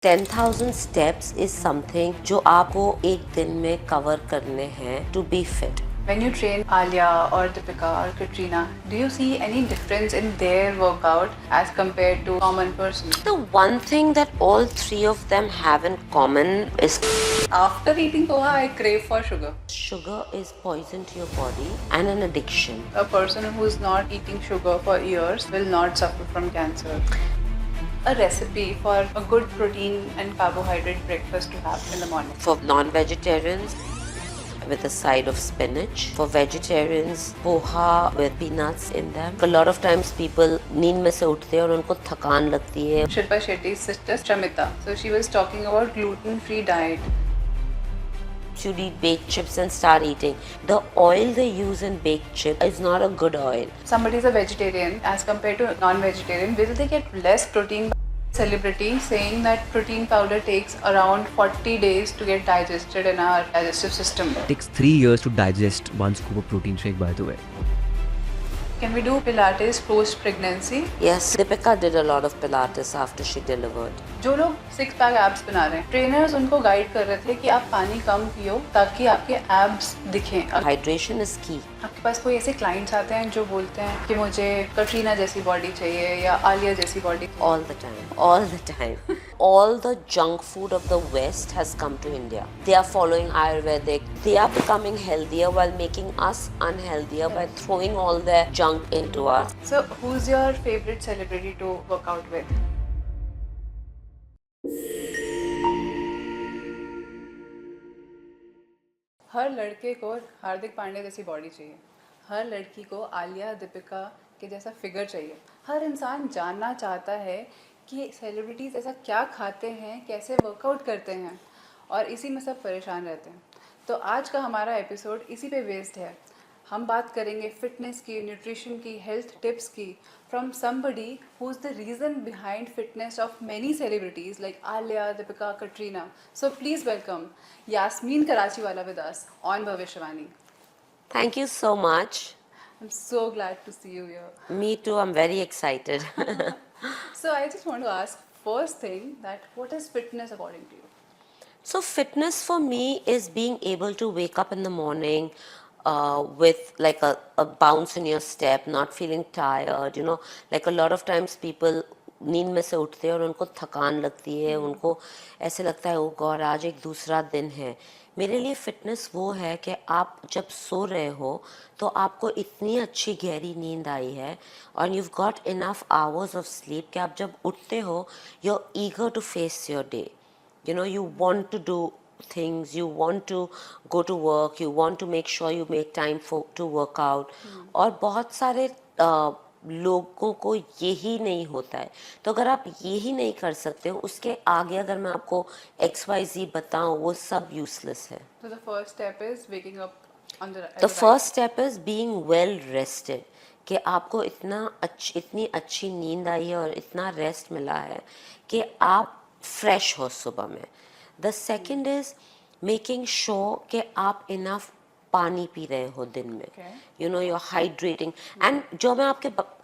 10,000 steps is something जो आपको एक दिन में cover करने हैं to be fit. When you train Alia or Deepika or Katrina, do you see any difference in their workout as compared to common person? The one thing that all three of them have in common is After eating poha, I crave for sugar. sugar is poison to your body and an addiction. A person who is not eating sugar for years will not suffer from cancer. A recipe for a good protein and carbohydrate breakfast to have in the morning. For non-vegetarians, with a side of spinach. For vegetarians, poha with peanuts in them. A lot of times people नींद में से उठते हैं और उनको थकान लगती है. Shilpa Shetty's sister Shamita. So she was talking about gluten-free diet. Should eat baked chips and start eating. The oil they use in baked chip is not a good oil. Somebody is a vegetarian as compared to non-vegetarian. Will they get less protein? Celebrity saying that protein powder takes around 40 days to get digested in our digestive system. It takes 3 years to digest one scoop of protein shake, by the way. Can we do Pilates post-pregnancy? Yes, Deepika did a lot of Pilates after she delivered. जो लोग 6-पैक abs बना रहे हैं, trainers उनको guide कर रहे थे कि आप पानी कम पियो ताकि आपके एब्स दिखें. Hydration is key. आपके पास कोई ऐसे क्लाइंट्स आते हैं जो बोलते हैं कि मुझे कटरीना जैसी बॉडी चाहिए या आलिया जैसी body. All the time. All the time. All the junk food of the West has come to India. They are following Ayurvedic. They are becoming healthier while making us unhealthier by throwing all their junk into us. So who's your favorite celebrity to work out with? हर लड़के को हार्दिक पांड्या जैसी body चाहिए. हर लड़की को आलिया दीपिका के जैसा figure चाहिए. हर इंसान जानना चाहता है कि सेलिब्रिटीज़ ऐसा क्या खाते हैं, कैसे वर्कआउट करते हैं, और इसी में सब परेशान रहते हैं. तो आज का हमारा एपिसोड इसी पे बेस्ड है. हम बात करेंगे फिटनेस की, न्यूट्रिशन की, हेल्थ टिप्स की from somebody who is the reason behind fitness of many celebrities like Alia, Deepika, Katrina. So please welcome Yasmin Karachiwala with us on Bhavishyawaani. Thank you so much. I'm so glad to see you here. Me too, I'm very excited. So I just want to ask first thing that what is fitness according to you? So fitness for me is being able to wake up in the morning with like a bounce in your step, not feeling tired, you know, like a lot of times people नींद में से उठते हैं और उनको थकान लगती है, उनको ऐसे लगता है ओ गॉड आज एक दूसरा दिन है. मेरे लिए फिटनेस वो है कि आप जब सो रहे हो तो आपको इतनी अच्छी गहरी नींद आई है और you've got enough hours of sleep कि आप जब उठते हो you're eager to face your day. You know, you want to do things, you want to go to work, you want to make sure you make time to work out. और बहुत सारे लोगों को यही नहीं होता है. तो अगर आप यही नहीं कर सकते हो, उसके आगे अगर मैं आपको XYZ बताऊं, वो सब यूजलेस है. So the first step is waking up on the The first step is being well rested. कि आपको इतनी अच्छी नींद आई है और इतना रेस्ट मिला है कि आप फ्रेश हो सुबह में. The second is making sure कि आप enough पानी पी रहे हो दिन में. You know, you're hydrating. And जो मैं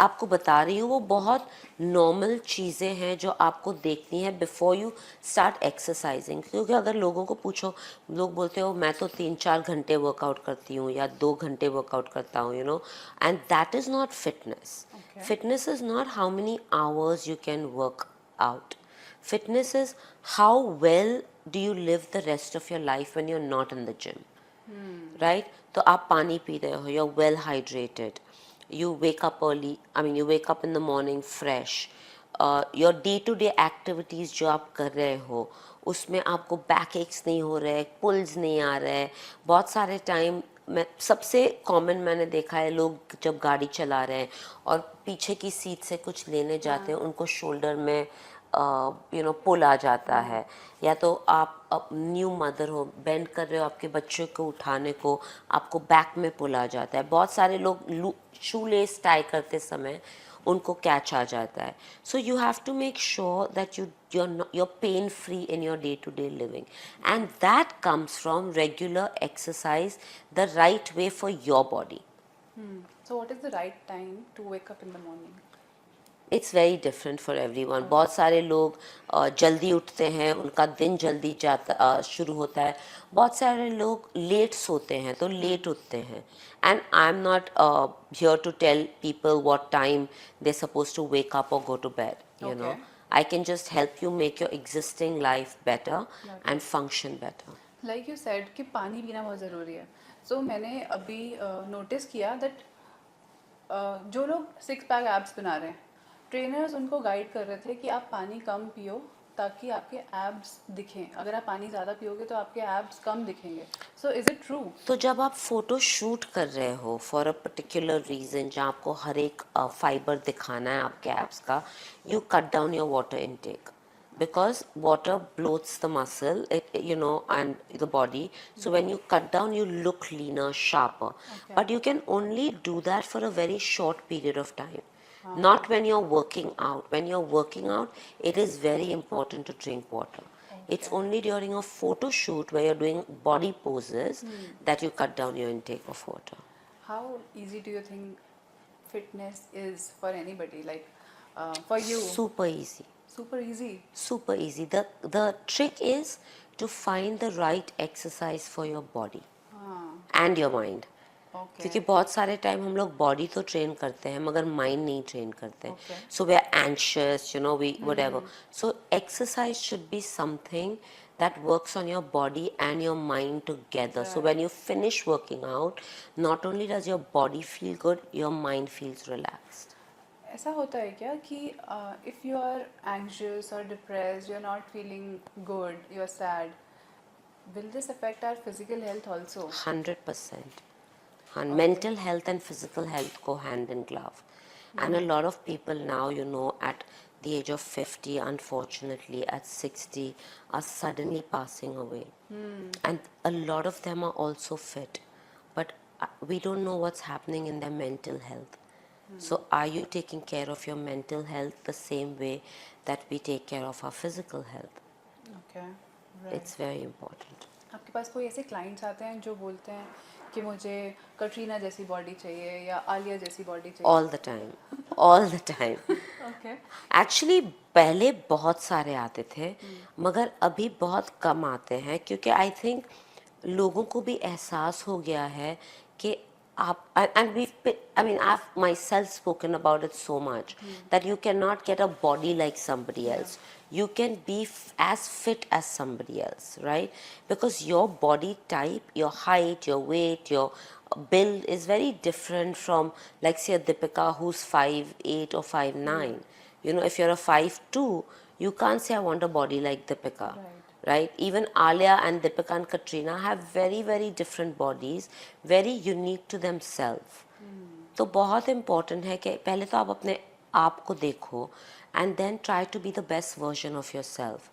आपको बता रही हूँ वो बहुत नॉर्मल चीज़ें हैं जो आपको देखनी है before you start exercising. क्योंकि अगर लोगों को पूछो, लोग बोलते हो मैं तो 3-4 घंटे वर्कआउट करती हूँ या 2 घंटे वर्कआउट करता हूँ, you know, and that is not fitness. Fitness is not how many hours you can work out. Fitness is how well do you live the rest of your life when you're not in the gym. Right? तो आप पानी P रहे हो, you're well hydrated, you wake up early, you wake up in the morning fresh, your day-to-day activities जो आप कर रहे हो उसमें आपको बैक एक्स नहीं हो रहे, पुल्स नहीं आ रहे. बहुत सारे टाइम मैं सबसे कॉमन मैंने देखा है लोग जब गाड़ी चला रहे हैं और पीछे की सीट से कुछ लेने जाते हैं, उनको शोल्डर में पुल आ जाता है. या तो आप न्यू मदर हो, बेंड कर रहे हो आपके बच्चों को उठाने को, आपको बैक में पुल आ जाता है. बहुत सारे लोग शू लेस टाई करते समय उनको कैच आ जाता है. So you have to make sure that you're pain free in your day to day living, and that comes from regular exercise the right way for your body. So what is the right time to wake up in the morning? It's very different for everyone. बहुत सारे लोग जल्दी उठते हैं, उनका दिन जल्दी शुरू होता है. बहुत सारे लोग लेट सोते हैं तो लेट उठते हैं. And I am not here to tell people what time they suppose to wake up और go to bed. You know, Okay. I can just help you make your existing life better and function better. Like you said कि पानी पीना बहुत ज़रूरी है. सो मैंने अभी notice किया दैट जो लोग सिक्स पैक एब्स बना रहे हैं, ट्रेनर्स उनको गाइड कर रहे थे कि आप पानी कम पियो ताकि आपके एब्स दिखें. अगर आप पानी ज़्यादा पियोगे तो आपके एब्स कम दिखेंगे. So is it true? तो जब आप फोटो शूट कर रहे हो फॉर अ पर्टिकुलर रीजन जहाँ आपको हर एक फाइबर दिखाना है आपके एब्स का, you cut down your water intake because water bloats the muscle, you know, and the body. So when you cut down, you look leaner, sharper. Okay. But you can only do that for a very short period of time. Not when you're working out. When you're working out, it is very important to drink water. It's only during a photo shoot where you're doing body poses that you cut down your intake of water. How easy do you think fitness is for anybody? Like for you? Super easy. Super easy. Super easy. The trick is to find the right exercise for your body and your mind. Okay. क्योंकि बहुत सारे time हम लोग body तो train करते हैं मगर mind नहीं ट्रेन करते. Okay. So we are anxious, you know, we whatever. So exercise should be something that works on your body and your mind together. So when you finish working out, not only does your body feel good, your mind feels relaxed. ऐसा होता है क्या कि if you are anxious और depressed, you are not feeling good, you are sad, will this affect our physical health also? 100%. And mental health and physical health go hand in glove. And a lot of people now, you know, at the age of 50, unfortunately, at 60, are suddenly passing away. And a lot of them are also fit. But we don't know what's happening in their mental health. So are you taking care of your mental health the same way that we take care of our physical health? Okay. It's very important. आपके पास कोई ऐसे clients आते हैं जो बोलते हैं कि मुझे कटरीना जैसी बॉडी चाहिए या आलिया जैसी बॉडी चाहिए? All the time. All the time. Okay. Actually पहले बहुत सारे आते थे मगर अभी बहुत कम आते हैं क्योंकि आई थिंक लोगों को भी एहसास हो गया है कि आप and we I mean I have my self spoken about it so much that you can not get a body like somebody else. You can be as fit as somebody else, right? Because your body type, your height, your weight, your build is very different from, like, say, a Deepika who's 5'8" or 5'9". You know, if you're a 5'2", you can't say I want a body like Deepika, right? Even Alia and Deepika and Katrina have very, very different bodies, very unique to themselves. तो बहुत important है कि पहले तो आप अपने आप को देखो and then try to be the best version of yourself.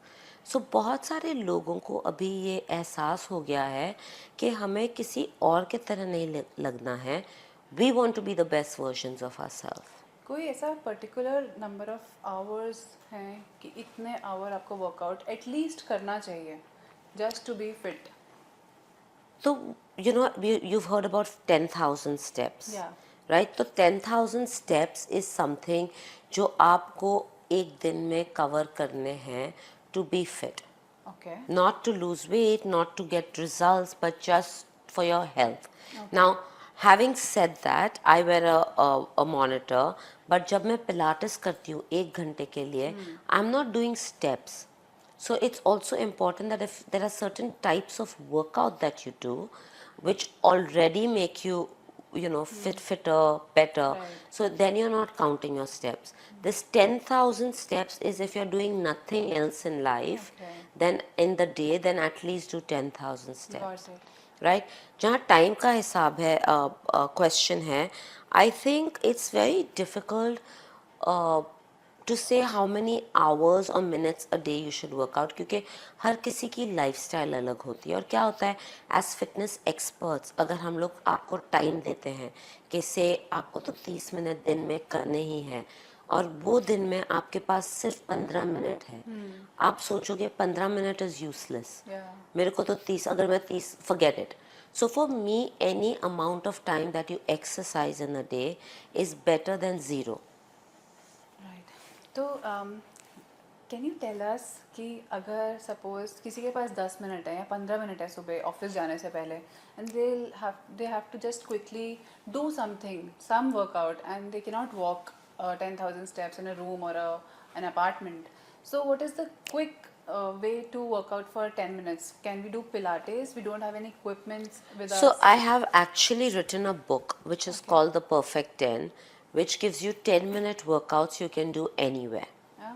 So बहुत सारे लोगों को अभी ये एहसास हो गया है कि हमें किसी और के तरह नहीं लगना है. We want to be the best version of our self. कोई ऐसा पर्टिकुलर नंबर ऑफ आवर्स हैं कि इतने आवर आपको वर्कआउट एटलीस्ट करना चाहिए जस्ट टू बी फिट? तो you know you've heard about 10,000 steps. Yeah. Right? तो 10,000 स्टेप्स इज समथिंग जो आपको एक दिन में कवर करने हैं to be fit. Okay. Not to lose weight, not to get results, but just for your health. Now, having said that, I wear a monitor, but जब मैं पिलाटेस करती हूँ 1 घंटे के लिए, I'm not doing steps. So it's also important that if there are certain types of workout that you do, which already make you know, fitter, better. Right. So then you're not counting your steps. This 10,000 steps is if you're doing nothing else in life, Okay. then in the day, then at least do 10,000 steps. Got it. Right? जहाँ time का हिसाब है, question है, I think it's very difficult to say how many hours और minutes a day you should work out क्योंकि हर किसी की लाइफस्टाइल अलग होती है. और क्या होता है, एज फिटनेस एक्सपर्ट्स अगर हम लोग आपको टाइम देते हैं कि से आपको तो 30 मिनट दिन में करने ही हैं और वो दिन में आपके पास सिर्फ 15 मिनट है, आप सोचोगे 15 मिनट इज़ यूजलेस. Yeah. मेरे को तो 30, अगर मैं 30, forget it. So for me, any amount of time that you exercise in a day is better than 0. Right. तो कैन यू टेल अस कि अगर सपोज किसी के पास 10 मिनट है या 15 मिनट है सुबह ऑफिस जाने से पहले and they have to just quickly do something some workout and they cannot walk 10,000 steps in a room or an apartment. So what is the quick way to work out for 10 minutes? Can we do Pilates? We don't have any equipment with So us. I have actually written a book which is called The Perfect 10, which gives you 10-minute workouts you can do anywhere. Yeah.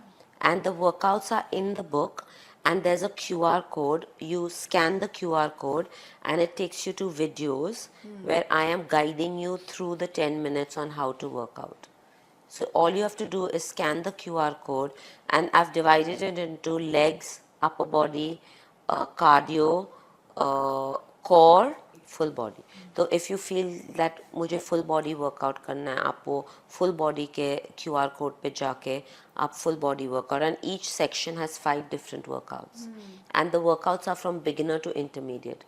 And the workouts are in the book, and there's a QR code. You scan the QR code and it takes you to videos where I am guiding you through the 10 minutes on how to work out. So all you have to do is scan the QR code, and I've divided it into legs, upper body, cardio, core, full body. तो if you feel that मुझे full body workout करना है, आप वो full body के QR code पे जाके आप full body workout, and each section has 5 different workouts, and the workouts are from beginner to intermediate.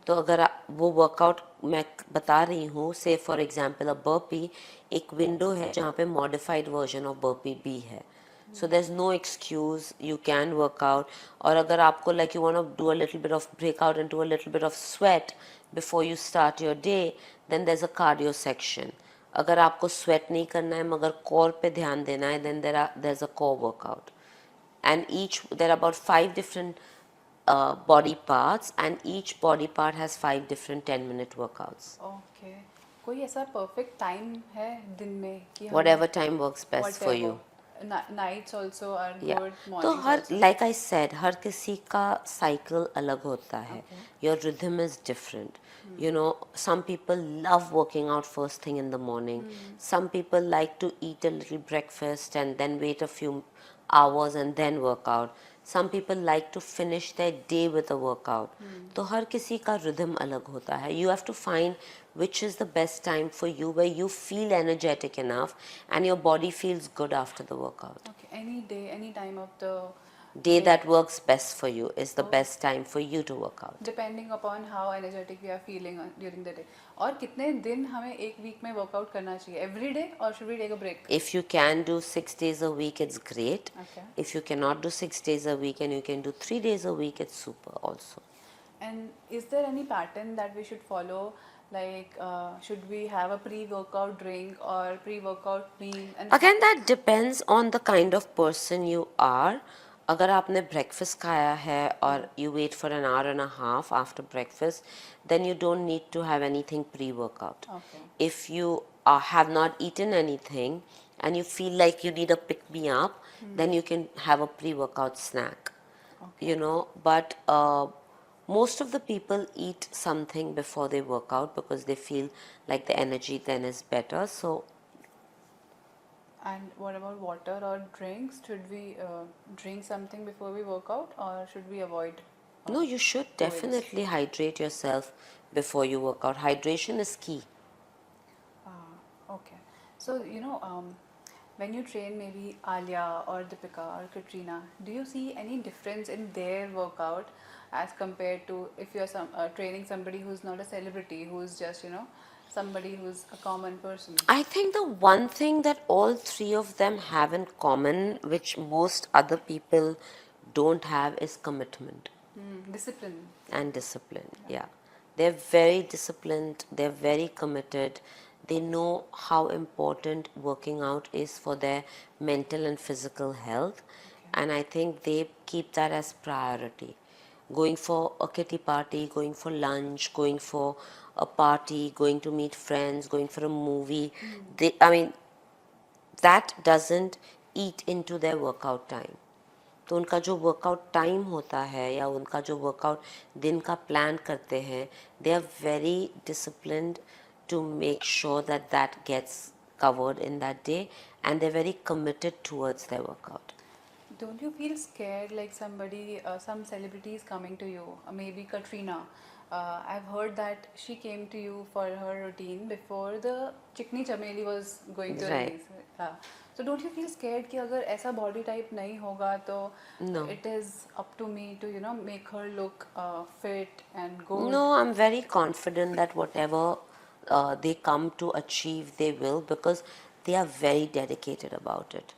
तो अगर वो वर्कआउट मैं बता रही हूँ, से फॉर एग्जांपल अ बर्पी, एक विंडो है जहाँ पे मॉडिफाइड वर्जन ऑफ बर्पी भी है. So there's no excuse, you can work out. और अगर आपको like you want to do a little bit of breakout and do a little bit of sweat before you start your day, then there's a cardio section. अगर आपको sweat नहीं करना है मगर core पे ध्यान देना है, then there's a core workout. And there are about 5 different body parts, and each body part has 5 different 10-minute workouts. Okay. कोई ऐसा perfect time है दिन में कि हम Whatever time works best for you. Nights also are Yeah. good. तो Mornings her also. like I said, हर किसी का cycle अलग होता है. Your rhythm is different. You know, some people love working out first thing in the morning. Some people like to eat a little breakfast and then wait a few hours and then work out. Some people like to finish their day with a workout. तो हर किसी का rhythm अलग होता है. You have to find which is the best time for you, where you feel energetic enough and your body feels good after the workout. Okay. Any day, any time of the Day that works best for you is the best time for you to work out. depending upon how energetic we are feeling during the day. और कितने दिन हमें एक week में workout करना चाहिए? Every day or should we take a break? If you can do 6 days a week, it's great. Okay. If you cannot do 6 days a week and you can do 3 days a week, it's super also. And is there any pattern that we should follow? Like, should we have a pre-workout drink or pre-workout meal? And Again, that depends on the kind of person you are. अगर आपने breakfast खाया है और you wait for an hour and a half after breakfast, then you don't need to have anything pre-workout. Okay. If you have not eaten anything and you feel like you need a pick-me-up, then you can have a pre-workout snack. You know, but most of the people eat something before they work out because they feel like the energy then is better. So And what about water or drinks? Should we drink something before we work out, or should we avoid? no, you should definitely hydrate yourself before you work out. Hydration is key. Okay. So, when you train maybe Alia or Deepika or Katrina, do you see any difference in their workout as compared to if you're training somebody who's not a celebrity, who's just, somebody who's a common person? I think the one thing that all 3 of them have in common, which most other people don't have, is commitment Discipline. and discipline. Yeah. They're very disciplined, they're very committed. They know how important working out is for their mental and physical health. And I think they keep that as priority. Going for a kitty party, going for lunch, going for a party, going to meet friends, going for a movie. That doesn't eat into their workout time. तो उनका जो workout time होता है या उनका जो workout दिन का प्लान करते हैं, they are very disciplined to make sure that that gets covered in that day, and they're very committed towards their workout. Don't you feel scared like some celebrity is coming to you? Maybe Katrina. I've heard that she came to you for her routine before the Chikni Chameli was going to Right. release. So don't you feel scared कि अगर ऐसा body type नहीं होगा तो No. it is up to me to make her look fit and good? No, I'm very confident that whatever they come to achieve, they will, because they are very dedicated about it.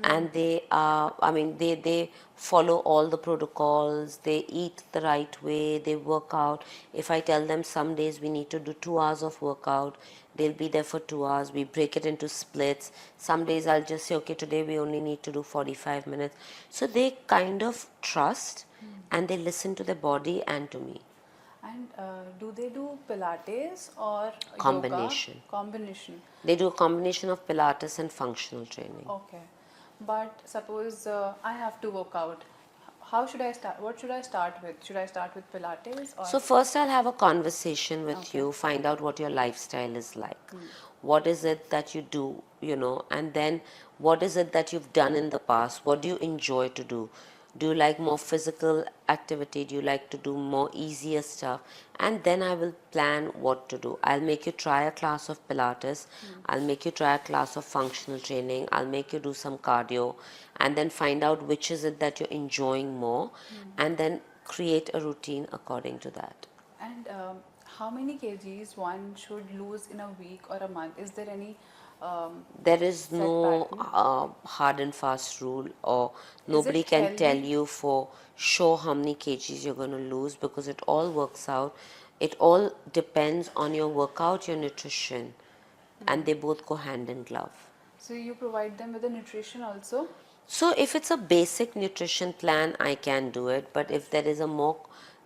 and they are, I mean, they follow all the protocols, they eat the right way, they work out. If I tell them some days we need to do 2 hours of workout, they'll be there for 2 hours. We break it into splits. Some days I'll just say, okay, today we only need to do 45 minutes. So they kind of trust and they listen to their body and to me. And do they do Pilates or yoga? Combination. Combination. They do a combination of Pilates and functional training. Okay. But suppose I have to work out. How should I start? What should I start with? Should I start with Pilates or? So first I'll have a conversation with Okay. you, find out what your lifestyle is like. What is it that you do, and then what is it that you've done in the past? What do you enjoy to do? Do you like more physical activity? Do you like to do more easier stuff? And then I will plan what to do. I'll make you try a class of Pilates. I'll make you try a class of functional training. I'll make you do some cardio and then find out which is it that you're enjoying more and then create a routine according to that. And how many kgs one should lose in a week or a month? Is there any There is set no pattern? hard and fast rule, or Is nobody it can tell healthy? you for sure how many kgs you're going to lose, because it all works out. It all depends on your workout, your nutrition, and they both go hand in glove. So you provide them with the nutrition also? So if it's a basic nutrition plan, I can do it. But if there is a more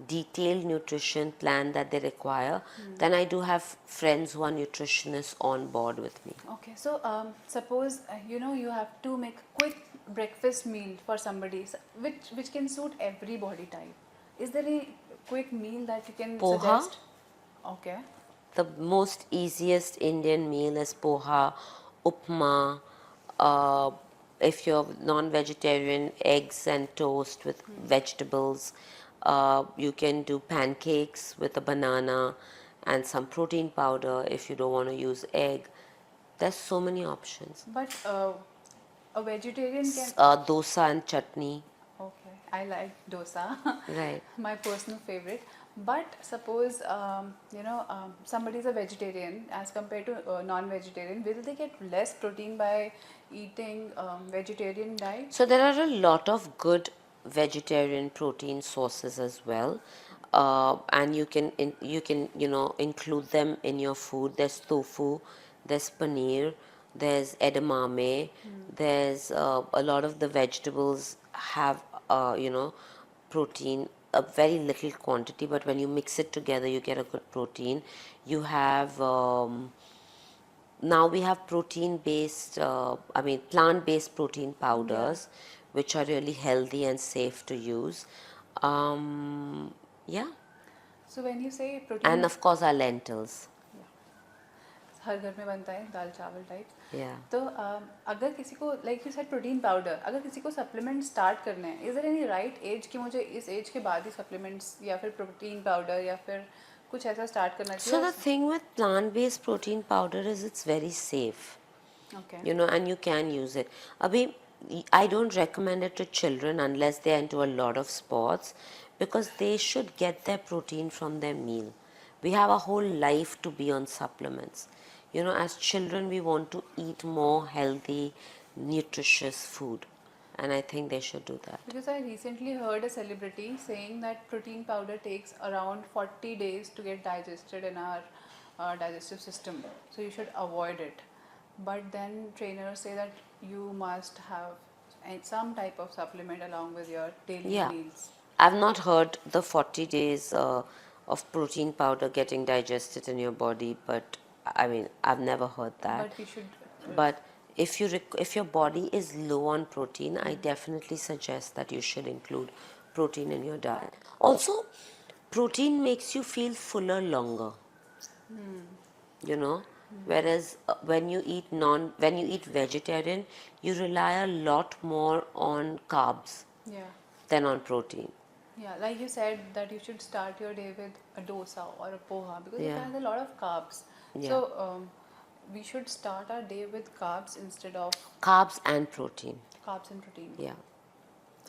detailed nutrition plan that they require, then I do have friends who are nutritionists on board with me. Okay, so suppose you have to make quick breakfast meal for somebody, which can suit every body type. Is there any quick meal that you can Poha. suggest? Okay. The most easiest Indian meal is poha, upma. Uh, if you're non-vegetarian, eggs and toast with vegetables. You can do pancakes with a banana and some protein powder if you don't want to use egg. There's so many options. But a vegetarian can. Dosa and chutney. Okay, I like dosa. Right. My personal favorite. But suppose somebody is a vegetarian as compared to non-vegetarian, will they get less protein by eating vegetarian diet? So there are a lot of good vegetarian protein sources as well, and you can include them in your food. There's tofu, there's paneer, there's edamame, there's a lot of the vegetables have protein, a very little quantity, but when you mix it together you get a good protein. You have now we have plant-based protein powders, which are really healthy and safe to use. Yeah, So when you say protein, and of course our lentils. हर घर में बनता है दाल चावल type. Yeah. तो अगर किसी को like you said protein powder, अगर किसी को सप्लीमेंट स्टार्ट करने हैं, is there any right age कि मुझे इस एज के बाद ही सप्लीमेंट्स या फिर प्रोटीन पाउडर या फिर कुछ ऐसा स्टार्ट करना So चाहिए? the thing with plant-based protein powder is it's very safe, okay. and you can use it. Abhi, I don't recommend it to children unless they are into a lot of sports, because they should get their protein from their meal. We have a whole life to be on supplements. As children, we want to eat more healthy, nutritious food, and I think they should do that. Because I recently heard a celebrity saying that protein powder takes around 40 days to get digested in our digestive system, so you should avoid it. But then trainers say that you must have some type of supplement along with your daily Yeah. meals. I've not heard the 40 days of protein powder getting digested in your body, but I mean, I've never heard that. But you should. But if your body is low on protein, I definitely suggest that you should include protein in your diet. Also, protein makes you feel fuller longer. Whereas when you eat vegetarian, you rely a lot more on carbs Yeah. than on protein. Yeah, like you said that you should start your day with a dosa or a poha because it Yeah. has a lot of carbs. Yeah. So we should start our day with carbs instead of Carbs and protein. carbs and protein. Yeah.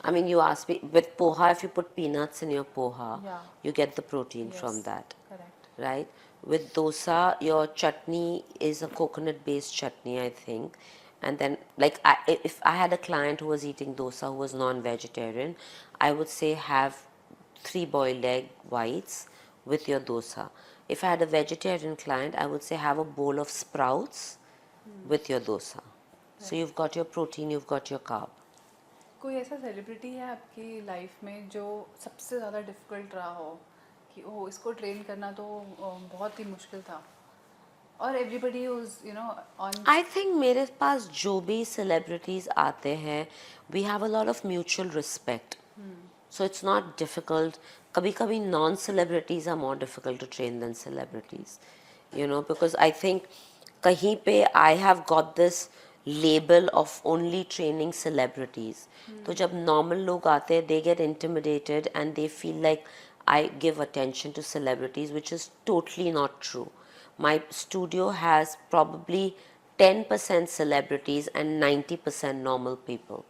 I mean, you asked me, with poha, if you put peanuts in your poha, Yeah. you get the protein from Yes, that, correct. right? With dosa, your chutney is a coconut-based chutney, I think, And then, like, if I had a client who was eating dosa who was non-vegetarian, I would say have 3 boiled egg whites with your dosa. If I had a vegetarian client, I would say have a bowl of sprouts with your dosa. So you've got your protein, you've got your carb. कोई ऐसा celebrity है आपकी life में जो सबसे ज़्यादा difficult रहा हो कि ओ इसको ट्रेन करना तो बहुत ही मुश्किल था और everybody was you know on I think मेरे पास जो भी celebrities आते हैं, we have a lot of mutual respect. So it's not difficult. कभी कभी non-celebrities are more difficult to train than celebrities. You know, because I think कहीं पे I have got this label of only training celebrities. तो जब normal लोग आते हैं, they get intimidated and they feel like I give attention to celebrities, which is totally not true. My studio has probably 10% celebrities and 90% normal people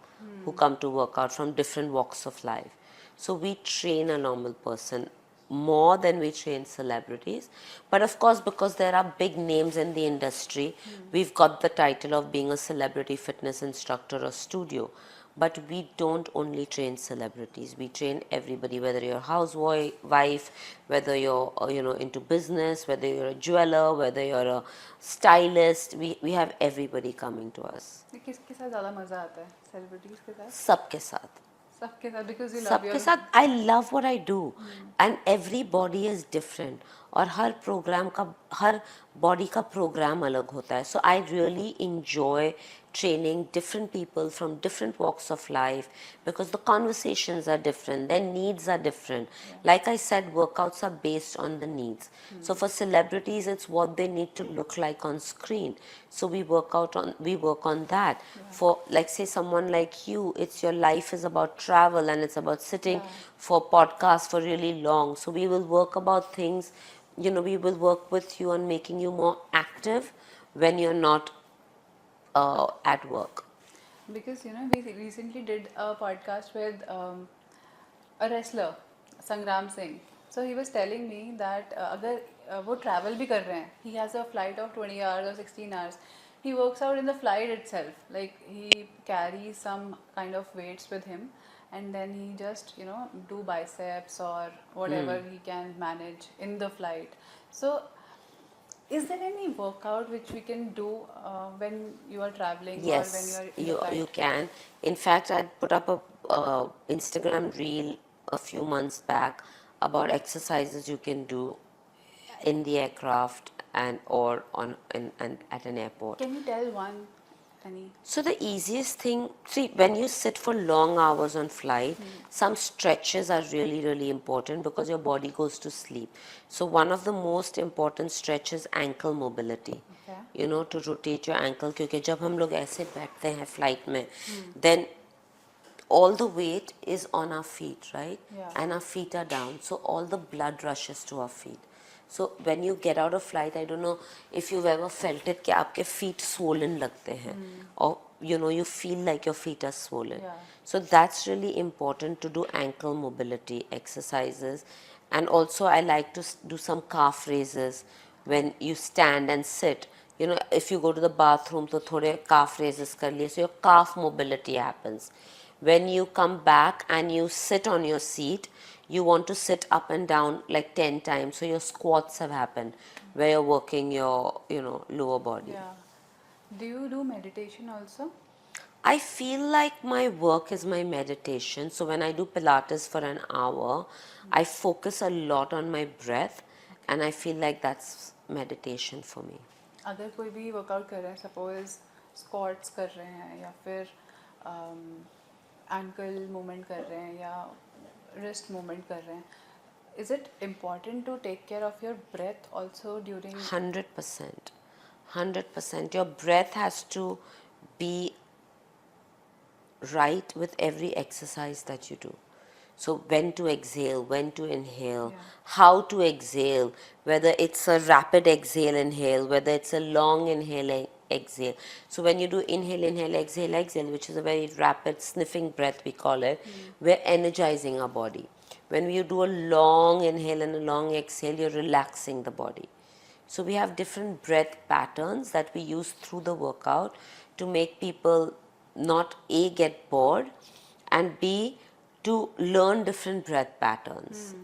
who come to work out from different walks of life. So we train a normal person more than we train celebrities. But of course, because there are big names in the industry, we've got the title of being a celebrity fitness instructor or studio. But we don't only train celebrities. We train everybody, whether you're a housewife, whether you're into business, whether you're a jeweler, whether you're a stylist. We have everybody coming to us. किसके साथ ज़्यादा मज़ा आता है celebrities के साथ सबके साथ. सबके साथ बिकॉज यू लव सबके योर साथ. I love what I do, and every body is different. और हर body का program अलग होता है. So I really enjoy training different people from different walks of life because the conversations are different, their needs are different. Like I said, workouts are based on the needs. So for celebrities, it's what they need to look like on screen. So we work on that. For, like, say someone like you, it's your life is about travel and it's about sitting for podcasts for really long. So we will work about things, we will work with you on making you more active when you're not at work. Because we recently did a podcast with a wrestler, Sangram Singh. So he was telling me that अगर वो travel भी कर रहे हैं, he has a flight of 20 hours or 16 hours. He works out in the flight itself. Like he carries some kind of weights with him, and then he just do biceps or whatever he can manage in the flight. So is there any workout which we can do when you are traveling or when Yes, you are in the flight? you can. In fact, I put up a Instagram reel a few months back about exercises you can do in the aircraft or at an airport. Can you tell one, any? So the easiest thing, see, when you sit for long hours on flight, some stretches are really, really important because your body goes to sleep. So one of the most important stretches, ankle mobility. Okay. To rotate your ankle, क्योंकि जब हम लोग ऐसे बैठते हैं flight में, then all the weight is on our feet, right? Yeah. And our feet are down, so all the blood rushes to our feet. So when you get out of flight, I don't know if you've ever felt it कि आपके feet swollen लगते हैं, or you feel like your feet are swollen. Yeah. So that's really important to do ankle mobility exercises. And also I like to do some calf raises when you stand and sit. If you go to the bathroom, तो थोड़े calf raises कर लिए, so your calf mobility happens. When you come back and you sit on your seat, you want to sit up and down like 10 times, so your squats have happened, where you're working your, lower body. Yeah. Do you do meditation also? I feel like my work is my meditation. So when I do Pilates for an hour, I focus a lot on my breath, and I feel like that's meditation for me. अगर कोई भी workout कर रहे हैं, suppose squats कर रहे हैं या फिर एंकल मूवमेंट कर रहे हैं या रिस्ट मूवमेंट कर रहे हैं, is it important to take care of your breath also during 100%. 100%. Your breath has to be right with every exercise that you do. So when to exhale, when to inhale, how to exhale, whether it's a rapid exhale, inhale, whether it's a long inhale, exhale. So when you do inhale, inhale, exhale, exhale, which is a very rapid sniffing breath, we call it, we're energizing our body. When you do a long inhale and a long exhale, you're relaxing the body. So we have different breath patterns that we use through the workout to make people not A, get bored, and B, to learn different breath patterns.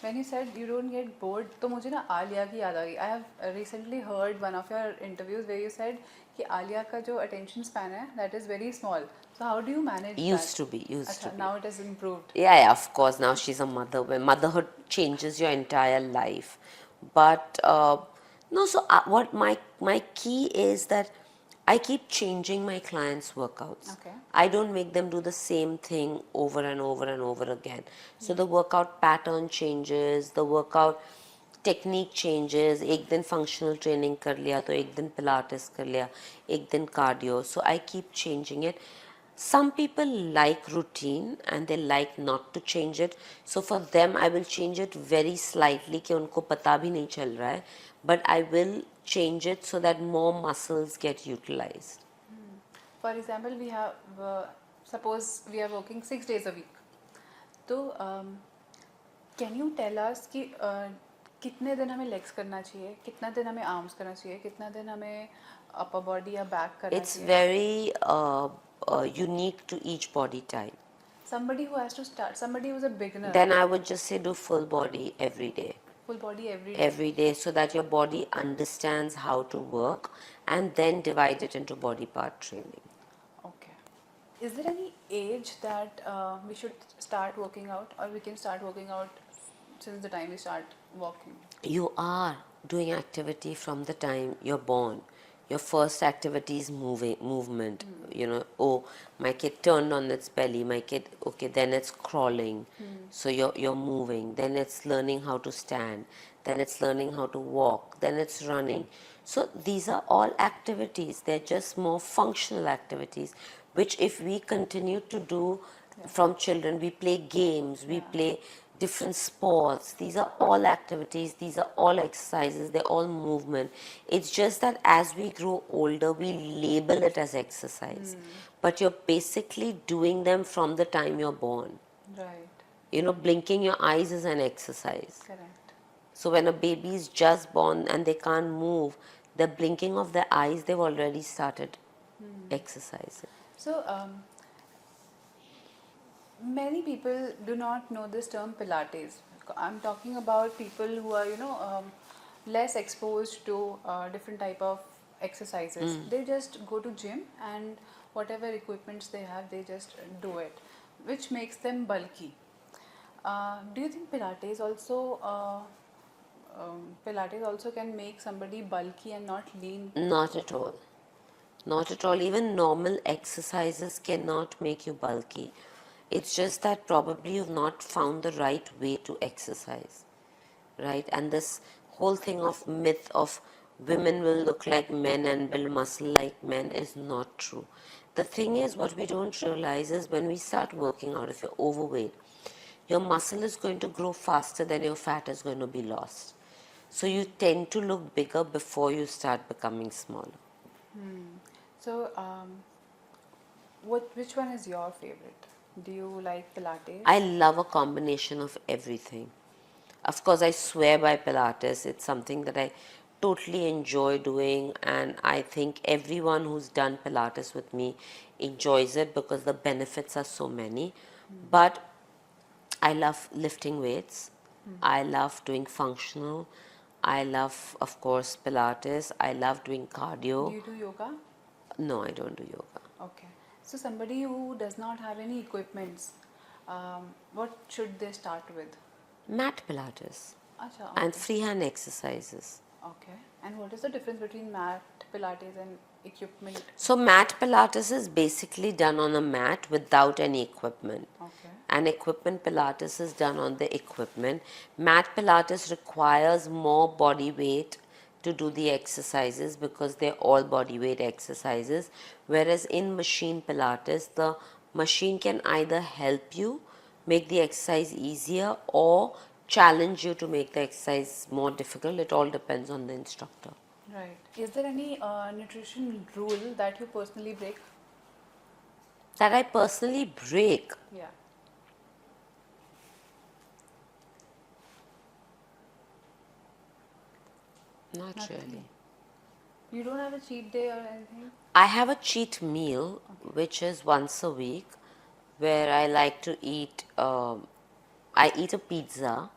When you said you don't get bored, तो मुझे ना आलिया की याद आ गई. I have recently heard one of your interviews where you said कि आलिया का जो attention span है, that is very small. So how do you manage Used that? to be, used अच्छा, to be. now it has improved. Yeah, of course. Now she's a mother. When motherhood changes your entire life, but no. So what my key is that I keep changing my clients' workouts. Okay. I don't make them do the same thing over and over and over again. So the workout pattern changes, the workout technique changes. एक दिन functional training कर लिया तो एक दिन Pilates कर लिया, एक दिन cardio. So I keep changing it. Some people like routine and they like not to change it. So for them, I will change it very slightly कि उनको पता भी नहीं चल रहा है. But I will change it so that more muscles get utilized. For example, we have suppose we are working 6 days a week. तो can you tell us कि कितने दिन हमें legs करना चाहिए, कितना दिन हमें arms करना चाहिए, कितना दिन हमें upper body या back करना It's चाहिए? very unique to each body type. Somebody who has to start, somebody who's a beginner. Then I would just say do full body every day. Full body every day. Every day, so that your body understands how to work, and then divide it into body part training. Okay. Is there any age that we should start working out, or we can start working out since the time we start walking? You are doing activity from the time you're born. Your first activity is movement. You know, oh, my kid turned on its belly. My kid, okay, then it's crawling. So you're moving. Then it's learning how to stand. Then it's learning how to walk. Then it's running. So these are all activities. They're just more functional activities, which if we continue to do from children, we play games, we play different sports. These are all activities, these are all exercises, they're all movement. It's just that as we grow older, we label it as exercise. But you're basically doing them from the time you're born. Right. You know, blinking your eyes is an exercise. Correct. So when a baby is just born and they can't move, the blinking of their eyes, they've already started exercising. So many people do not know this term Pilates. I'm talking about people who are, less exposed to different type of exercises. They just go to gym and whatever equipments they have, they just do it, which makes them bulky. Do you think Pilates also can make somebody bulky and not lean? Not at all. Not at all. Even normal exercises cannot make you bulky. It's just that probably you've not found the right way to exercise, right? And this whole thing of myth of women will look like men and build muscle like men is not true. The thing is, what we don't realize is when we start working out, if you're overweight, your muscle is going to grow faster than your fat is going to be lost. So you tend to look bigger before you start becoming smaller. So, which one is your favorite? Do you like Pilates? I love a combination of everything. Of course, I swear by Pilates. It's something that I totally enjoy doing, and I think everyone who's done Pilates with me enjoys it because the benefits are so many. But I love lifting weights. I love doing functional. I love, of course, Pilates. I love doing cardio. Do you do yoga? No, I don't do yoga. Okay. So somebody who does not have any equipments, what should they start with? Mat Pilates Acha, and okay. freehand exercises. Okay. And what is the difference between mat Pilates and equipment? So mat Pilates is basically done on a mat without any equipment. Okay. And equipment Pilates is done on the equipment. Mat Pilates requires more body weight to do the exercises because they're all body weight exercises. Whereas in machine Pilates, the machine can either help you make the exercise easier or challenge you to make the exercise more difficult. It all depends on the instructor. Right. Is there any nutrition rule that you personally break? That I personally break. Yeah. Not Nothing. really. You don't have a cheat day or anything? I have a cheat meal, which is once a week, where I like to eat. I eat a pizza,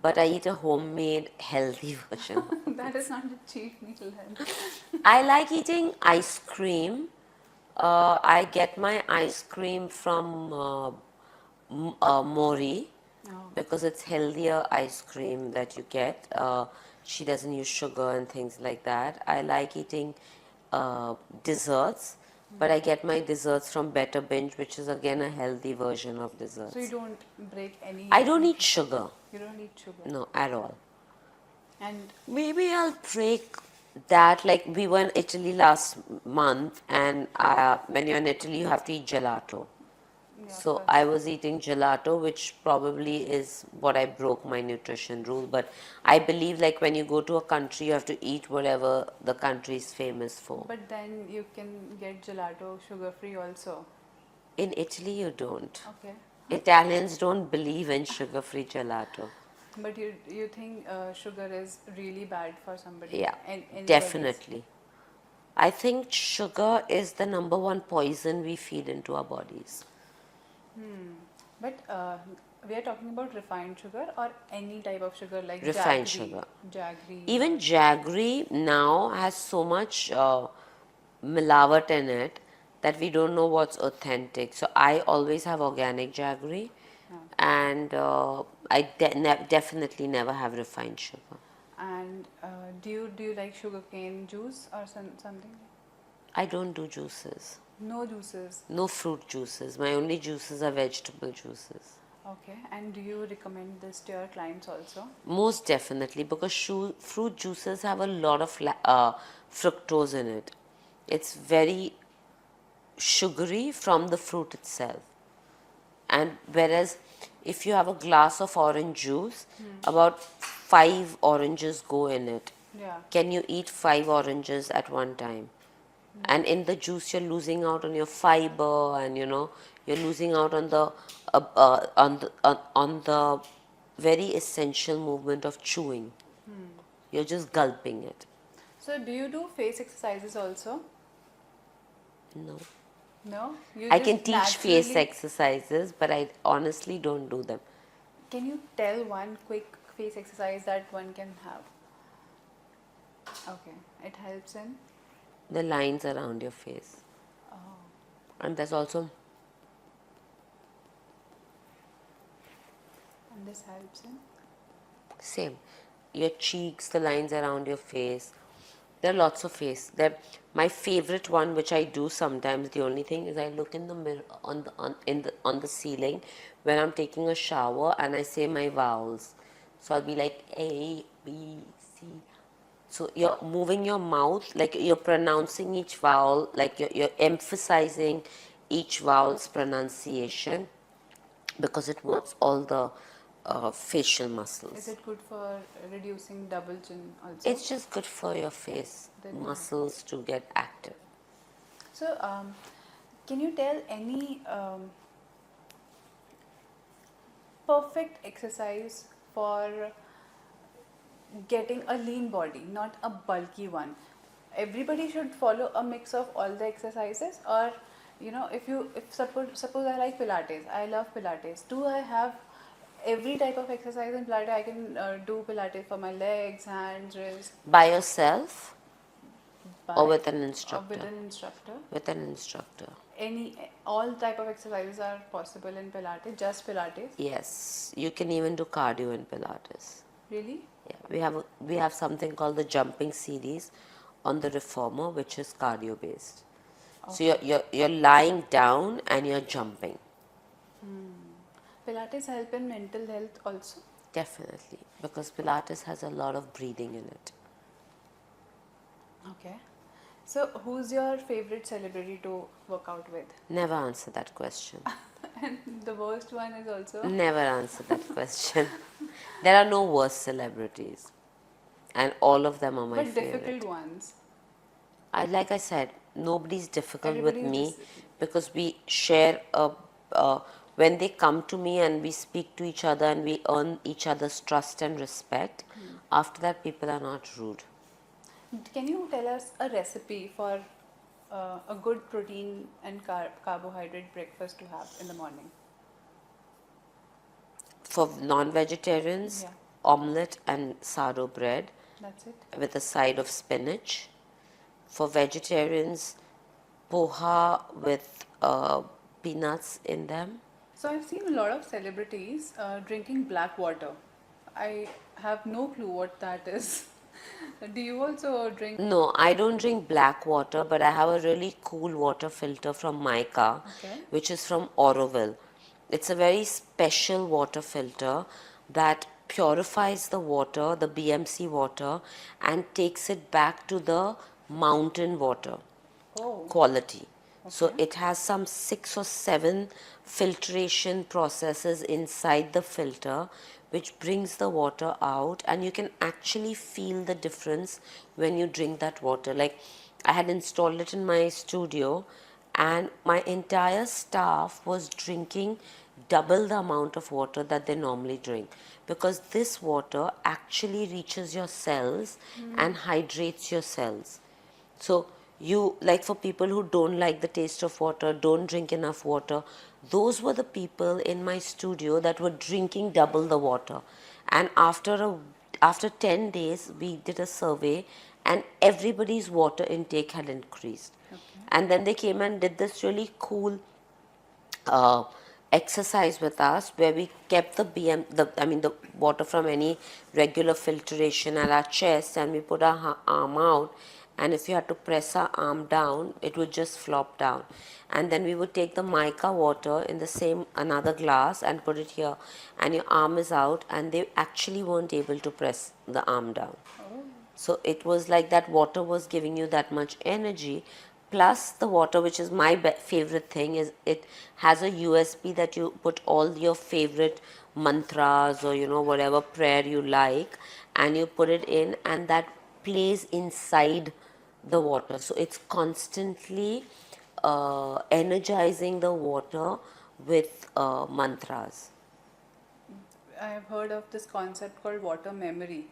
but I eat a homemade healthy version. That is not a cheat meal then. I like eating ice cream. I get my ice cream from Mori Oh. because it's healthier ice cream that you get. She doesn't use sugar and things like that. I like eating desserts, but I get my desserts from Better Binge, which is again a healthy version of So you desserts. don't break any. I don't eat sugar, You don't eat sugar. no, at all. And Maybe I'll break that. Like we were in Italy last month, and when you're in Italy, you have to eat gelato. yeah, of So course. I was eating gelato, which probably is what I broke my nutrition rule. But I believe like when you go to a country, you have to eat whatever the country is famous for. But then you can get gelato sugar free also. In Italy, you don't. Okay. Italians don't believe in sugar-free gelato. But you think sugar is really bad for somebody? Yeah, Anybody's? definitely. I think sugar is the number one poison we feed into our bodies. But we are talking about refined sugar or any type of sugar like Refined jaggery. sugar. Jaggery. Even jaggery now has so much milawat in it that we don't know what's authentic. So I always have organic jaggery, and I definitely never have refined sugar. And do you like sugarcane juice or something? I don't do juices. No juices. No fruit juices. My only juices are vegetable juices. Okay. And do you recommend this to your clients also? Most definitely, because fruit juices have a lot of fructose in it. It's very sugary from the fruit itself. And whereas if you have a glass of orange juice, about 5 oranges go in it. Yeah. Can you eat 5 oranges at one time? And in the juice, you're losing out on your fiber, and you're losing out on the very essential movement of chewing. You're just gulping it. So do you do face exercises also? No. No? You I just can teach face naturally- exercises, but I honestly don't do them. Can you tell one quick face exercise that one can have? Okay. It helps in? The lines around your face. Oh. And there's also And this helps in? same. Your cheeks, the lines around your face. There are lots of face. My favorite one, which I do sometimes, the only thing is I look in the mirror on the ceiling when I'm taking a shower, and I say my vowels. So I'll be like A, B, C. So you're moving your mouth, like you're pronouncing each vowel, like you're emphasizing each vowel's pronunciation, because it works all the facial muscles. Is it good for reducing double chin also? It's just good for your face muscles to get active. So, can you tell any perfect exercise for getting a lean body, not a bulky one? Everybody should follow a mix of all the exercises, or if suppose I like Pilates, I love Pilates. Do I have every type of exercise in Pilates? I can do Pilates for my legs, hands, wrists. By yourself By, or with an or instructor? with an instructor. With an instructor. All type of exercises are possible in Pilates, just Pilates? Yes, you can even do cardio in Pilates. Really? Yeah, we have something called the jumping series on the reformer, which is cardio based. So you're lying down and you're jumping. Pilates help in mental health also? Definitely, because Pilates has a lot of breathing in it. Okay. So, who's your favorite celebrity to work out with? Never answer that question. And the worst one is also? Never answer that question. There are no worse celebrities, and all of them are my But favorite. difficult ones. Like I said, nobody's difficult with Everybody's me, because we share when they come to me and we speak to each other and we earn each other's trust and respect. After that, people are not rude. Can you tell us a recipe for a good protein and carbohydrate breakfast to have in the morning? For non-vegetarians, Yeah, omelette and sourdough bread that's it. with a side of spinach. For vegetarians, poha with peanuts in them. So I've seen a lot of celebrities drinking black water. I have no clue what that is. Do you also drink? No, I don't drink black water, but I have a really cool water filter from Mica, Okay. which is from Oroville. It's a very special water filter that purifies the water, the BMC water, and takes it back to the mountain water Oh, quality. So okay. it has some 6 or 7 filtration processes inside the filter which brings the water out, and you can actually feel the difference when you drink that water. Like, I had installed it in my studio and my entire staff was drinking double the amount of water that they normally drink, because this water actually reaches your cells and hydrates your cells. So you, like, for people who don't like the taste of water, don't drink enough water, those were the people in my studio that were drinking double the water. And after 10 days we did a survey and everybody's water intake had increased. Okay. And then they came and did this really cool uh, exercise with us where we kept the water from any regular filtration at our chest, and we put our arm out, and if you had to press our arm down it would just flop down, and then we would take the mica water in the same another glass and put it here, and your arm is out, and they actually weren't able to press the arm down. So it was like that water was giving you that much energy. Plus the water, which is my favorite thing, is it has a USB that you put all your favorite mantras or whatever prayer you like, and you put it in, and that plays inside the water. So it's constantly energizing the water with mantras. I have heard of this concept called water memory.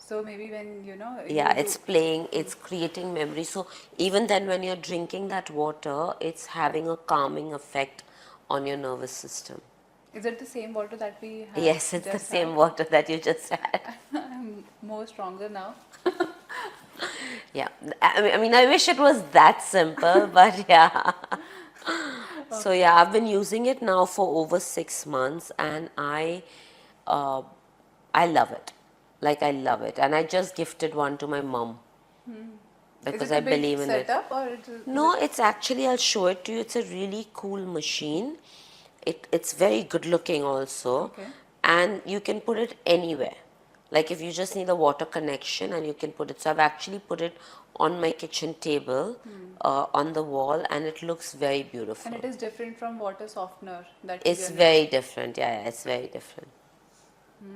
So maybe when Yeah, you it's playing, it's creating memory. So even then when you're drinking that water, it's having a calming effect on your nervous system. is it the same water that we had Yes, it's the just same had? water that you just had. I'm more stronger now. Yeah, I wish it was that simple, but yeah. So yeah, I've been using it now for over 6 months, and uh, I love it. Like, I love it, and I just gifted one to my mom Is because it I a big believe in it. setup or is No, it? it's actually, I'll show it to you. It's a really cool machine. It's very good looking also, Okay. and you can put it anywhere. Like, if you just need a water connection, and you can put it. So I've actually put it on my kitchen table, on the wall, and it looks very beautiful. And it is different from water softener that we It's generally. very different. Yeah, it's very different.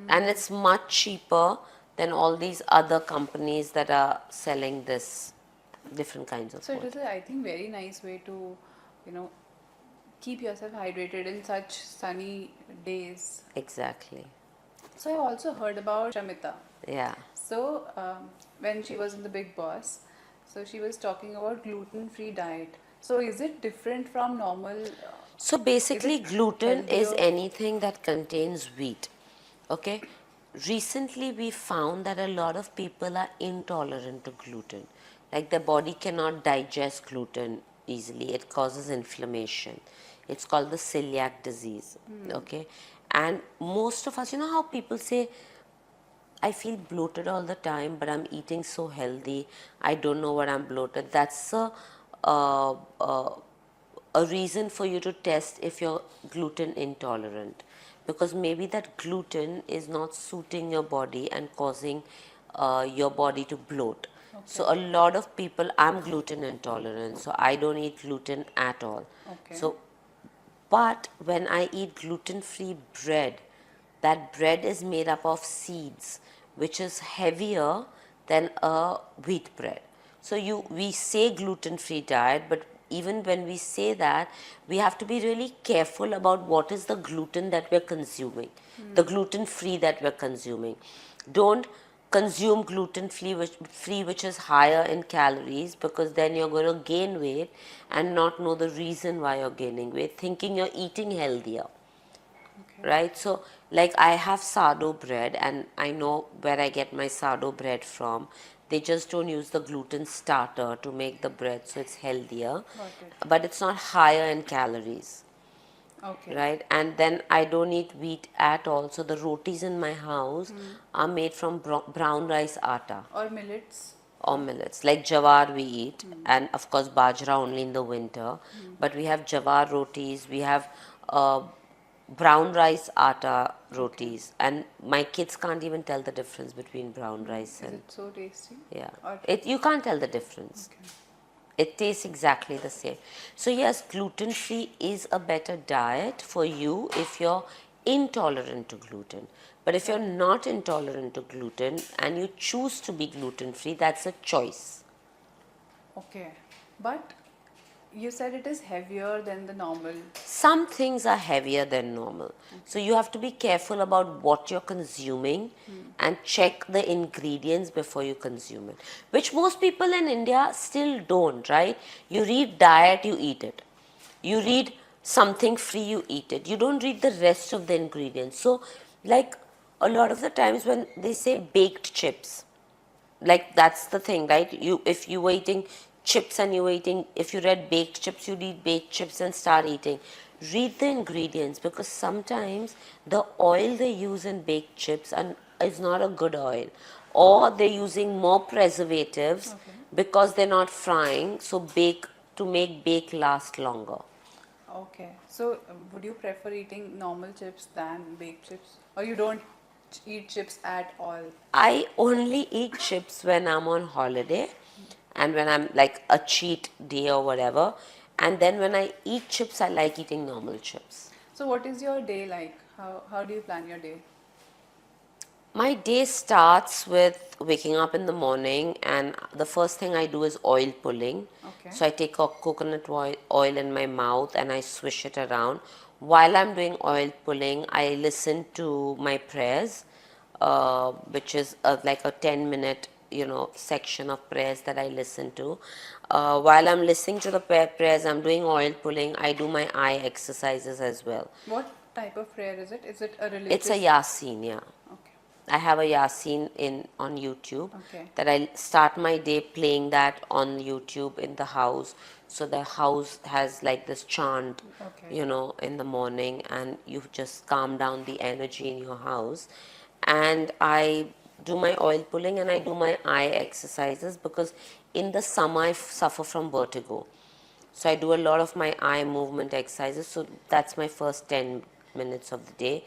And it's much cheaper than all these other companies that are selling this different kinds of So it water. is, I think, very nice way to, you know, keep yourself hydrated in such sunny days. Exactly. So I also heard about Shamita. Yeah. So when she was in the Big Boss, so she was talking about gluten-free diet. So is it different from normal? So basically, it gluten is healthier? anything that contains wheat. Okay. Recently, we found that a lot of people are intolerant to gluten. Like, their body cannot digest gluten easily. It causes inflammation. It's called the celiac disease. Okay. And most of us, you know how people say, I feel bloated all the time, but I'm eating so healthy. I don't know what I'm bloated. That's uh, uh, a reason for you to test if you're gluten intolerant, because maybe that gluten is not suiting your body and causing your body to bloat. So a lot of people, I'm gluten intolerant, so I don't eat gluten at all. Okay. So, but when I eat gluten-free bread, that bread is made up of seeds, which is heavier than a wheat bread. So we say gluten-free diet, but even when we say that, we have to be really careful about what is the gluten that we're consuming, the gluten-free that we're consuming. Don't consume gluten-free, which is higher in calories, because then you're going to gain weight and not know the reason why you're gaining weight, thinking you're eating healthier. Okay. Right? So, like, I have sourdough bread, and I know where I get my sourdough bread from. They just don't use the gluten starter to make the bread, so it's healthier, Got it. but it's not higher in calories. Okay. Right? And then I don't eat wheat at all. So the rotis in my house are made from brown rice atta Or millets. or millets. Like jawar we eat, and of course bajra only in the winter. But we have jawar rotis, we have uh, brown rice atta rotis, and my kids can't even tell the difference between brown rice Is and it so tasty? yeah. Or You can't tell the difference. okay. It tastes exactly the same. So yes, gluten-free is a better diet for you if you're intolerant to gluten. But if you're not intolerant to gluten and you choose to be gluten-free, that's a choice. Okay. But you said it is heavier than the normal. Some things are heavier than normal. So you have to be careful about what you're consuming and check the ingredients before you consume it, which most people in India still don't, right? You read diet, you eat it. You read something free, you eat it. You don't read the rest of the ingredients. So, like, a lot of the times when they say baked chips, like, that's the thing, right? If you were eating chips and you were eating, if you read baked chips, you'd eat baked chips and start eating. Read the ingredients, because sometimes the oil they use in baked chips is not a good oil, or they're using more preservatives Okay. because they're not frying, so bake to make bake last longer. Okay. So would you prefer eating normal chips than baked chips? Or you don't eat chips at all? I only eat chips when I'm on holiday and when I'm like a cheat day or whatever. And then when I eat chips, I like eating normal chips. So what is your day like? How do you plan your day? My day starts with waking up in the morning, and the first thing I do is oil pulling. Okay. So I take a coconut oil in my mouth and I swish it around. While I'm doing oil pulling, I listen to my prayers, which is like a 10-minute, section of prayers that I listen to. While I'm listening to the prayers, I'm doing oil pulling. I do my eye exercises as well. What type of prayer is it? Is it a It's a religious? Yasin, yeah. Okay. I have a Yasin on YouTube Okay. that I start my day playing that on YouTube in the house. So the house has like this chant, Okay. in the morning, and you just calm down the energy in your house. And I do my oil pulling and I do my eye exercises, because in the summer I suffer from vertigo. So I do a lot of my eye movement exercises. So that's my first 10 minutes of the day.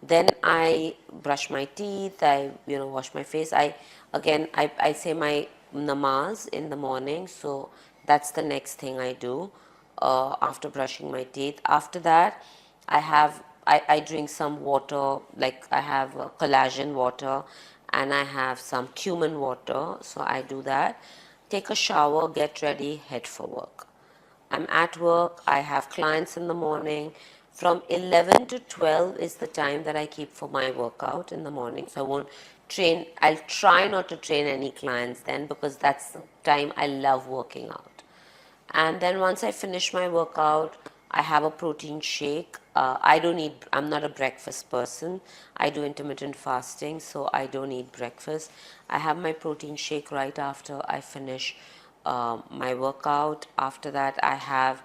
Then I brush my teeth, I wash my face. I say my namaz in the morning. So that's the next thing I do after brushing my teeth. After that, I drink some water, like I have collagen water and I have some cumin water. So I do that. Take a shower, get ready, head for work. I'm at work, I have clients in the morning. From 11 to 12 is the time that I keep for my workout in the morning. So I won't train, I'll try not to train any clients then, because that's the time I love working out. And then once I finish my workout, I have a protein shake. I'm not a breakfast person. I do intermittent fasting, so I don't eat breakfast. I have my protein shake right after I finish my workout. After that, I have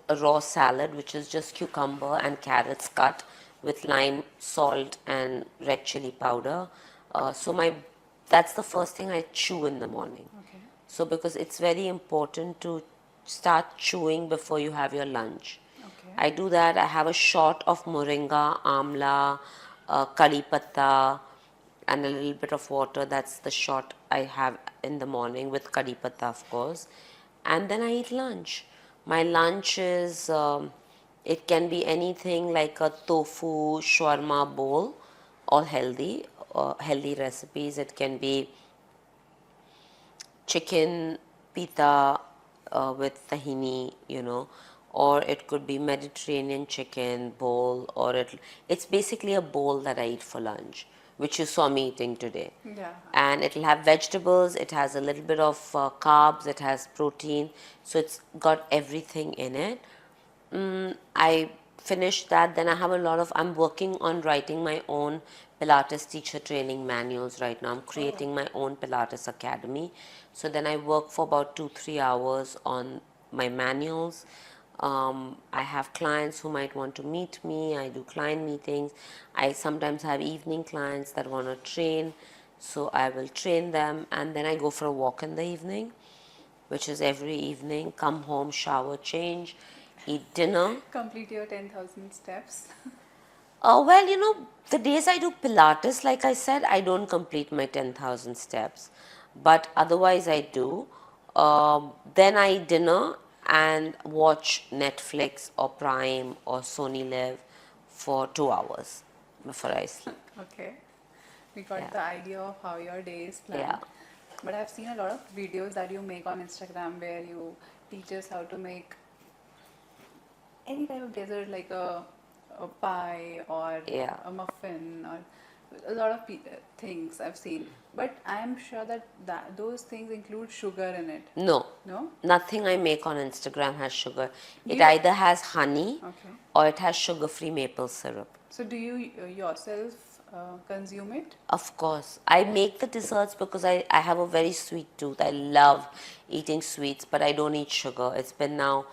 a raw salad, which is just cucumber and carrots cut with lime, salt, and red chili powder. That's the first thing I chew in the morning. Okay. So because it's very important to start chewing before you have your lunch. Okay. I do that. I have a shot of moringa, amla, curry patta, and a little bit of water. That's the shot I have in the morning with curry patta, of course. And then I eat lunch. My lunch is, it can be anything like a tofu shawarma bowl, all healthy recipes. It can be chicken pita with tahini, or it could be Mediterranean chicken bowl, or it's basically a bowl that I eat for lunch which you saw me eating today. Yeah. And it'll have vegetables, it has a little bit of carbs, it has protein, so it's got everything in it. I finished that, then I have a lot of, I'm working on writing my own Pilates teacher training manuals right now. I'm creating my own Pilates academy. So then I work for about 2-3 hours on my manuals. I have clients who might want to meet me. I do client meetings. I sometimes have evening clients that want to train. So I will train them, and then I go for a walk in the evening, which is every evening. Come home, shower, change, eat dinner. Complete your 10,000 steps. Well, the days I do Pilates, like I said, I don't complete my 10,000 steps. But otherwise, I do. Then I eat dinner and watch Netflix or Prime or Sony Live for 2 hours before I sleep. Okay. We got Yeah. the idea of how your day is planned. Yeah. But I've seen a lot of videos that you make on Instagram where you teach us how to make any type of dessert, like a pie or Yeah. a muffin or a lot of things I've seen. But I'm sure that those things include sugar in it. No, No? nothing I make on Instagram has sugar. It You- either has honey Okay. or it has sugar-free maple syrup. So do you yourself consume it? Of course. I make the desserts because I have a very sweet tooth. I love eating sweets, but I don't eat sugar. It's been now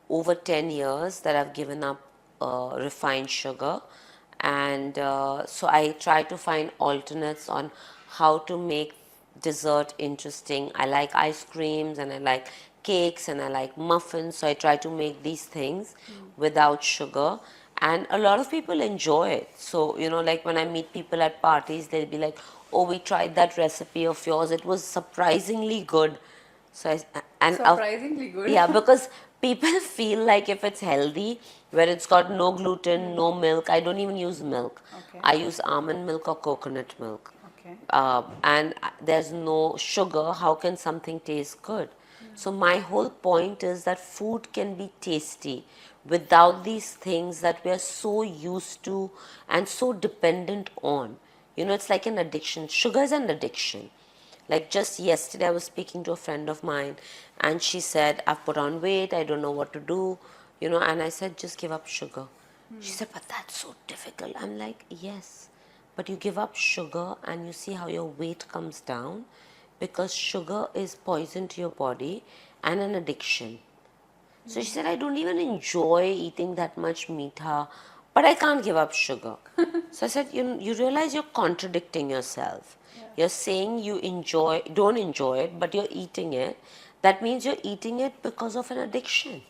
over 10 years that I've given up refined sugar. And so I try to find alternates on how to make dessert interesting. I like ice creams and I like cakes and I like muffins. So I try to make these things without sugar. And a lot of people enjoy it. So, like when I meet people at parties, they'll be like, oh, we tried that recipe of yours. It was surprisingly good. So Surprisingly good. yeah, because people feel like if it's healthy, where it's got no gluten, no milk, I don't even use milk. Okay. I use almond milk or coconut milk. Okay. And there's no sugar, how can something taste good? So my whole point is that food can be tasty without these things that we are so used to and so dependent on. It's like an addiction. Sugar is an addiction. Like just yesterday, I was speaking to a friend of mine and she said, I've put on weight, I don't know what to do, and I said, just give up sugar. She said, but that's so difficult. I'm like, yes, but you give up sugar and you see how your weight comes down because sugar is poison to your body and an addiction. So she said, I don't even enjoy eating that much meetha, but I can't give up sugar. So I said, you realize you're contradicting yourself. You're saying you don't enjoy it, but you're eating it. That means you're eating it because of an addiction,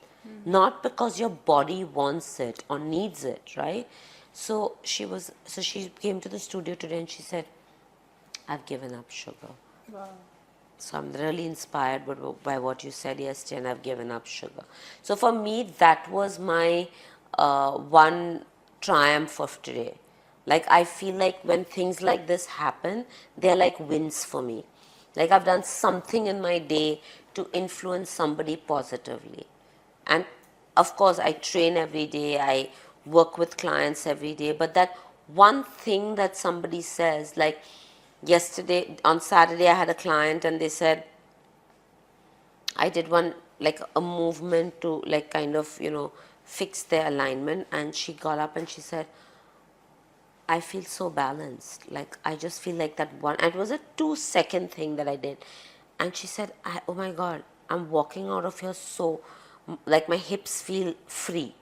not because your body wants it or needs it, right? So she came to the studio today and she said, I've given up sugar. Wow. So I'm really inspired by what you said yesterday, and I've given up sugar. So for me, that was my one triumph of today. Like I feel like when things like this happen, they're like wins for me. Like I've done something in my day to influence somebody positively. And of course, I train every day, I work with clients every day, but that one thing that somebody says, like yesterday, on Saturday, I had a client and they said, I did one, like a movement to like kind of, fix their alignment. And she got up and she said, I feel so balanced. Like I just feel like that one, and it was a 2-second thing that I did. And she said, oh my God, I'm walking out of here so, like my hips feel free.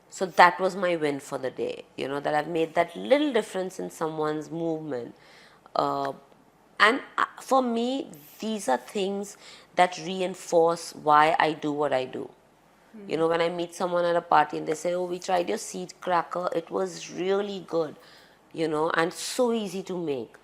So that was my win for the day, that I've made that little difference in someone's movement. And for me, these are things that reinforce why I do what I do. When I meet someone at a party and they say, oh, we tried your seed cracker, it was really good, and so easy to make.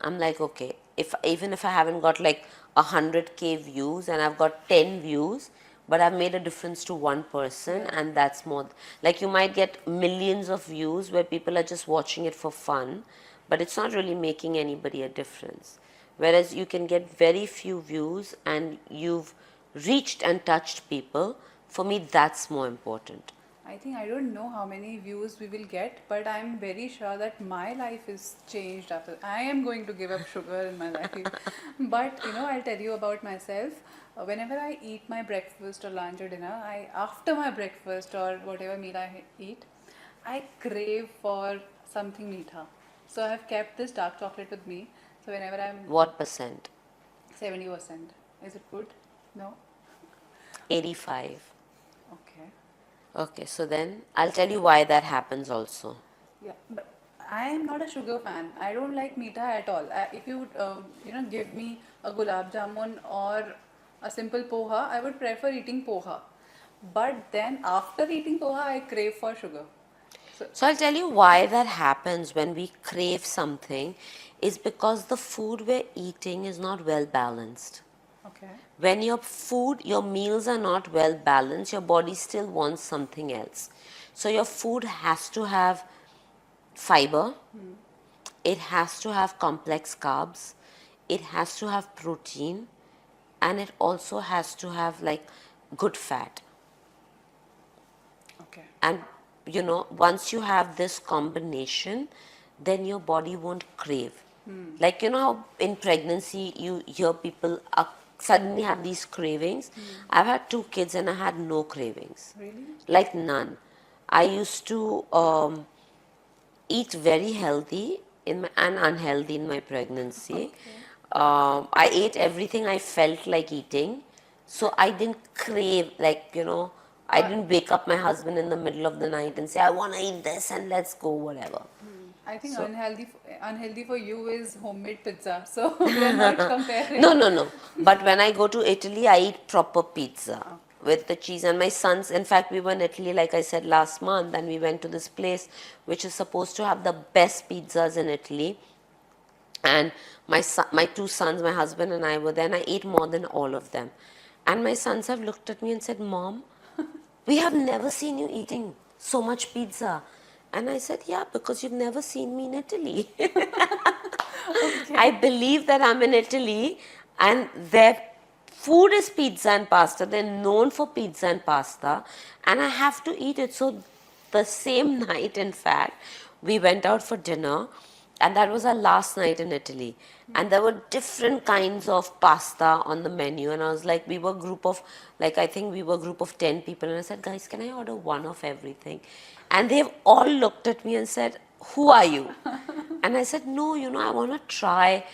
I'm like, okay, even if I haven't got like 100K views and I've got 10 views, but I've made a difference to one person, and that's more. Like you might get millions of views where people are just watching it for fun, but it's not really making anybody a difference. Whereas you can get very few views and you've reached and touched people. For me, that's more important. I think I don't know how many views we will get, but I'm very sure that my life is changed after. I am going to give up sugar in my life. But I'll tell you about myself. Whenever I eat my breakfast or lunch or dinner, I after my breakfast or whatever meal I eat, I crave for something meetha. So I have kept this dark chocolate with me. So whenever I'm What percent? 70%, is it good? No? 85. Okay. Okay, so then I'll tell you why that happens also. Yeah, but I am not a sugar fan. I don't like meetha at all. If you give me a gulab jamun or a simple poha, I would prefer eating poha. But then after eating poha, I crave for sugar. So So I'll tell you why that happens when we crave something is because the food we're eating is not well balanced. okay, When your food, your meals are not well balanced, your body still wants something else. So your food has to have fiber, it has to have complex carbs, it has to have protein, and it also has to have like good fat. okay, And once you have this combination, then your body won't crave. Like how in pregnancy you hear people suddenly have these cravings. I've had 2 kids and I had no cravings, really? like none. I used to eat very healthy and unhealthy in my pregnancy. Okay. I ate everything I felt like eating, so I didn't crave, like, I Uh, didn't wake up my husband in the middle of the night and say, I want to eat this and let's go, whatever. I think So, unhealthy for you is homemade pizza. So we are not no, comparing. no, no. But when I go to Italy, I eat proper pizza Okay. with the cheese. And my sons, in fact, we were in Italy, like I said, last month, and we went to this place which is supposed to have the best pizzas in Italy. And my 2 sons, my husband and I were there, and I ate more than all of them. And my sons have looked at me and said, Mom, we have never seen you eating so much pizza. And I said, yeah, because you've never seen me in Italy. I Okay. believe that I'm in Italy and their food is pizza and pasta. They're known for pizza and pasta, and I have to eat it. So, the same night, in fact, we went out for dinner, and that was our last night in Italy. And there were different kinds of pasta on the menu, and I was like, we were a group of, like, I think we were a group of 10 people, and I said, guys, can I order one of everything? And they've all looked at me and said, who are you? And I said, no, I want to try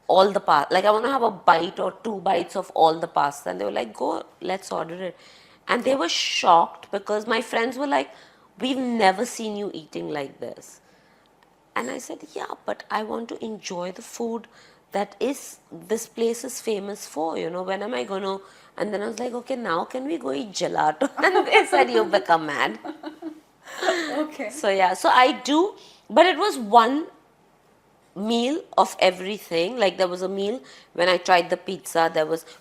all the pasta. Like, I want to have a bite or 2 bites of all the pasta. And they were like, go, let's order it. And they were shocked because my friends were like, we've never seen you eating like this. And I said, yeah, but I want to enjoy the food that this place is famous for, when am I going to? And then I was like, okay, now can we go eat gelato? And they said, you become mad. Okay. So, yeah, so I do, but it was one meal of everything. Like there was a meal when I tried the pizza,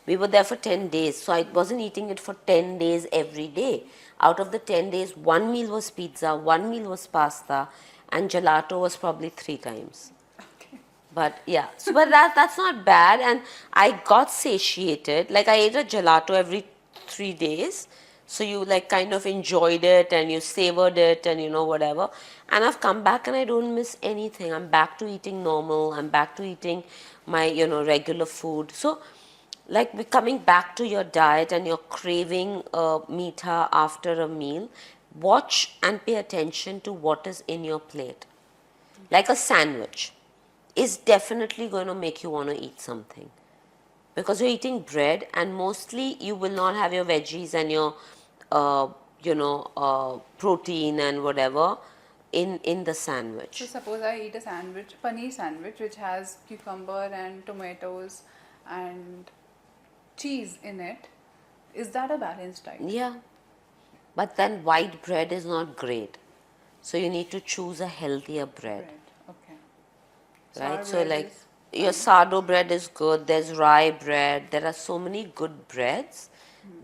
we were there for 10 days, so I wasn't eating it for 10 days every day. Out of the 10 days, one meal was pizza, one meal was pasta, and gelato was probably 3 times. Okay. But yeah, so but that's not bad, and I got satiated. Like I ate a gelato every 3 days, so you like kind of enjoyed it and you savored it and whatever. And I've come back and I don't miss anything. I'm back to eating normal. I'm back to eating my regular food. So like we're coming back to your diet and you're craving meetha after a meal, watch and pay attention to what is in your plate. Like a sandwich is definitely going to make you want to eat something because you're eating bread and mostly you will not have your veggies and your protein and whatever in the So sandwich. suppose I eat a sandwich, paneer sandwich, which has cucumber and tomatoes and cheese in it. Is that a balanced diet? Yeah, but then white bread is not great, so you need to choose a healthier bread, Bread. Okay. Sour right? So bread like is your fine. sourdough bread is good, there's rye bread, there are so many good breads,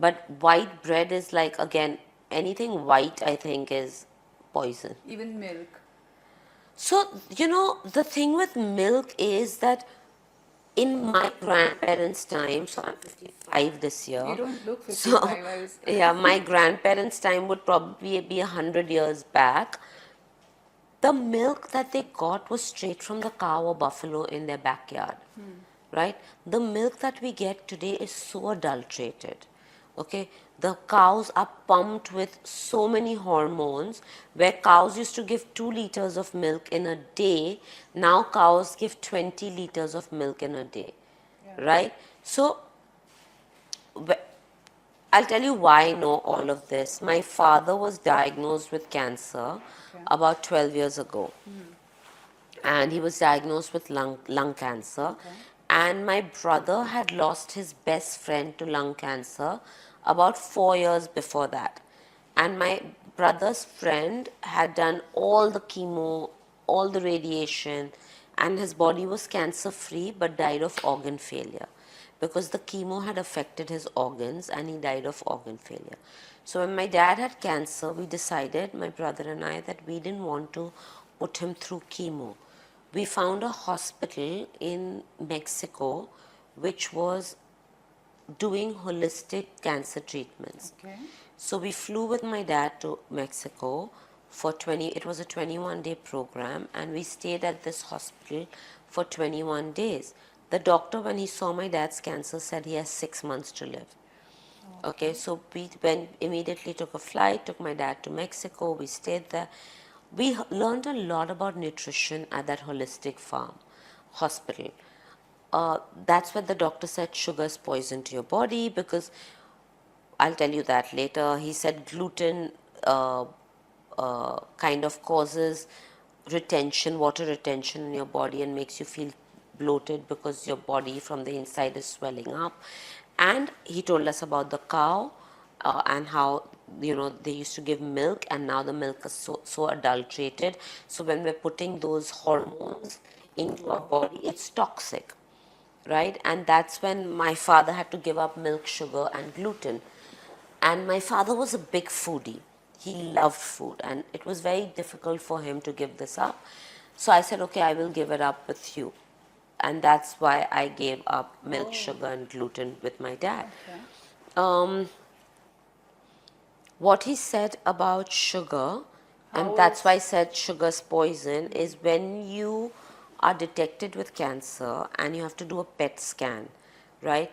but white bread is like, again, anything white I think is poison. Even milk. So, the thing with milk is that in my grandparents' time, so I'm 55 this year. You don't look So, 55, I was. yeah, my grandparents' time would probably be 100 years back. The milk that they got was straight from the cow or buffalo in their backyard, right? The milk that we get today is so adulterated. Okay, the cows are pumped with so many hormones. Where cows used to give 2 liters of milk in a day, now cows give 20 liters of milk in a day, Yeah. right? So I'll tell you why I know all of this. My father was diagnosed with cancer Okay. about 12 years ago, and he was diagnosed with lung cancer. Okay. And my brother had lost his best friend to lung cancer about 4 years before that. And my brother's friend had done all the chemo, all the radiation, and his body was cancer free but died of organ failure because the chemo had affected his organs and he died of organ failure. So when my dad had cancer, we decided, my brother and I, that we didn't want to put him through chemo. We found a hospital in Mexico which was doing holistic cancer treatments. Okay. So we flew with my dad to Mexico for 20, it was a 21-day program, and we stayed at this hospital for 21 days. The doctor, when he saw my dad's cancer, said he has 6 months to live. Okay, so we went, immediately took a flight, took my dad to Mexico, we stayed there. We learned a lot about nutrition at that holistic farm hospital. That's what the doctor said, sugar is poison to your body, because I'll tell you that later. He said gluten kind of causes retention, water retention in your body, and makes you feel bloated because your body from the inside is swelling up. And he told us about the cow and how, you know, they used to give milk, and now the milk is so adulterated. So when we're putting those hormones into our body, it's toxic, right? And that's when my father had to give up milk, sugar, and gluten. And my father was a big foodie. He loved food, and it was very difficult for him to give this up. So I said, okay, I will give it up with you. And that's why I gave up milk, sugar, and gluten with my dad. Okay. What he said about sugar, and How that's is- why I said sugar's poison, is when you are detected with cancer and you have to do a PET scan, right?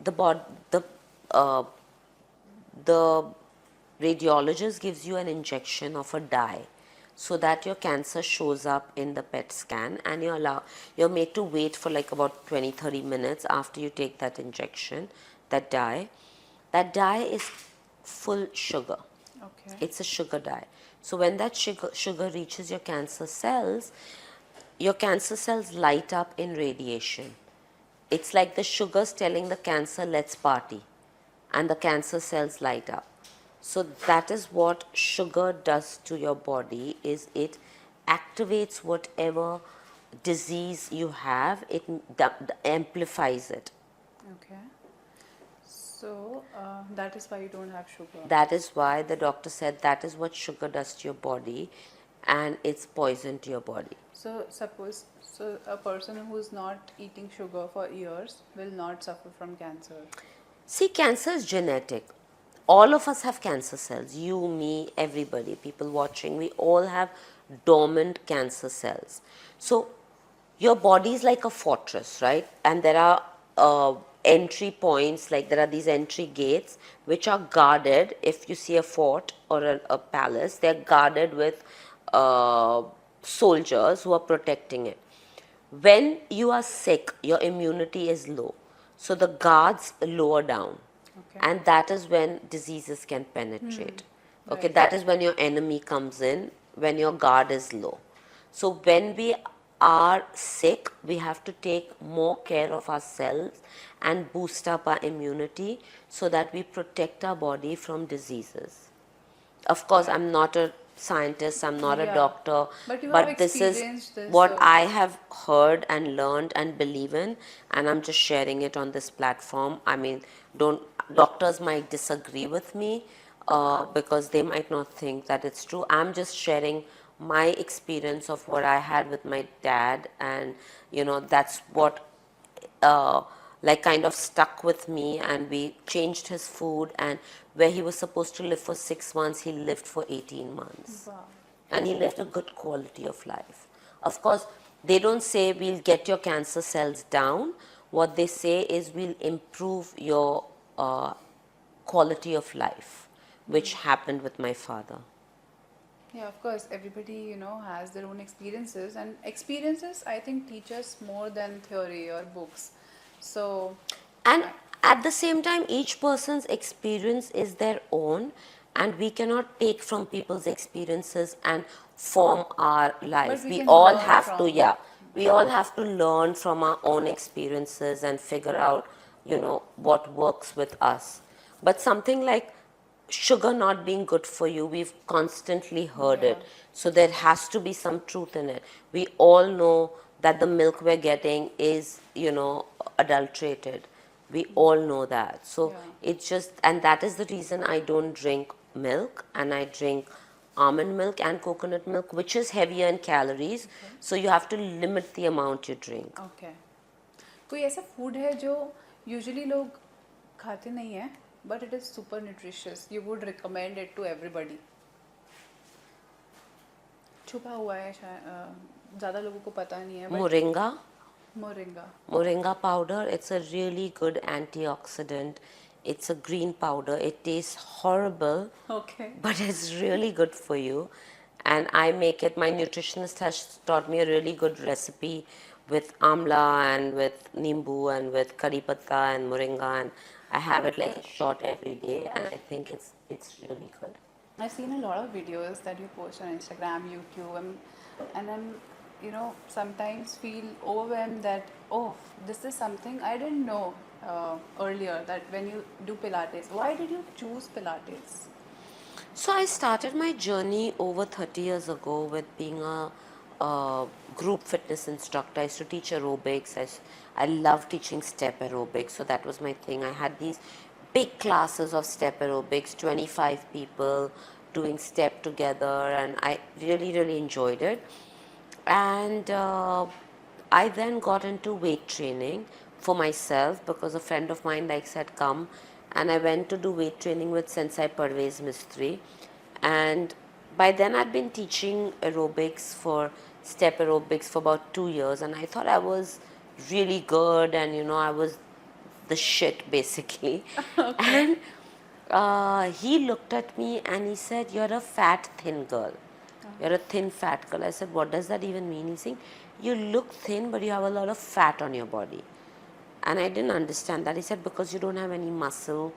Uh, the radiologist gives you an injection of a dye so that your cancer shows up in the PET scan, and you're made to wait for like about 20-30 minutes after you take that injection, that dye. That dye is full sugar. Okay. It's a sugar dye. So when that sugar reaches your cancer cells light up in radiation. It's like the sugar's telling the cancer, let's party, and the cancer cells light up. So that is what sugar does to your body, is it activates whatever disease you have, it amplifies it. Okay. So that is why you don't have sugar. That is why the doctor said that is what sugar does to your body, and it's poison to your body. So suppose a person who's not eating sugar for years will not suffer from cancer. See, cancer is genetic. All of us have cancer cells. You, me, everybody, people watching, we all have dormant cancer cells. So your body is like a fortress, right? And there are entry points, like there are these entry gates which are guarded. If you see a fort or a palace, they're guarded with soldiers who are protecting it. When you are sick, your immunity is low. So the guards lower down. Okay. And that is when diseases can penetrate. Okay, Right. that is when your enemy comes in, when your guard is low. So when we are sick, we have to take more care of ourselves and boost up our immunity so that we protect our body from diseases. Of course, I'm not a scientist, I'm not a Yeah. doctor, But you have but this is experienced this, what so- I have heard and learned and believe in, and I'm just sharing it on this platform. I mean, doctors might disagree with me because they might not think that it's true. I'm just sharing my experience of what I had with my dad, and you know, that's what uh, like kind of stuck with me, and we changed his food, and where he was supposed to live for 6 months, he lived for 18 months. Wow. And he lived a good quality of life. Of course, they don't say we'll get your cancer cells down. What they say is we'll improve your quality of life, which happened with my father. Yeah, of course, everybody, has their own experiences, and experiences, I think, teach us more than theory or books. So, And I- at the same time, each person's experience is their own, and we cannot take from people's experiences and form our but life. we We can all learn have to, from. yeah, we all have to learn from our own experiences and figure out, what works with us. But something like sugar not being good for you, we've constantly heard Yeah. it. So there has to be some truth in it. We all know that the milk we're getting is, adulterated. We all know that. So Yeah. it's just, and that is the reason I don't drink milk, and I drink almond milk and coconut milk, which is heavier in calories. Okay. So you have to limit the amount you drink. Okay कोई ऐसा food है जो usually लोग खाते नहीं हैं but it is super nutritious you would recommend it to everybody छुपा हुआ है शायद ज़्यादा लोगों को पता नहीं है but Moringa. Moringa Moringa powder, it's a really good antioxidant. It's a green powder. It tastes horrible, okay but it's really good for you. And I make it, my nutritionist has taught me a really good recipe with amla and with nimbu and with curry patta and moringa, and I have it like a shot every day, and I think it's really good. I've seen a lot of videos that you post on Instagram, YouTube, and I'm, sometimes feel overwhelmed that, oh, this is something I didn't know earlier, that when you do Pilates, why did you choose Pilates? So I started my journey over 30 years ago with being a group fitness instructor. I used to teach aerobics. I love teaching step aerobics, so that was my thing. I had these big classes of step aerobics, 25 people doing step together, and I really, really enjoyed it. And I then got into weight training for myself because a friend of mine like said come, and I went to do weight training with Sensei Parvez Mistry. And by then I'd been teaching aerobics for step aerobics for about 2 years, and I thought I was really good, and I was the shit basically. Okay. And he looked at me and he said, "You're a fat, thin girl. You're a thin, fat girl." I said, "What does that even mean?" He's saying, "You look thin, but you have a lot of fat on your body." And I didn't understand that. He said, "Because you don't have any muscle.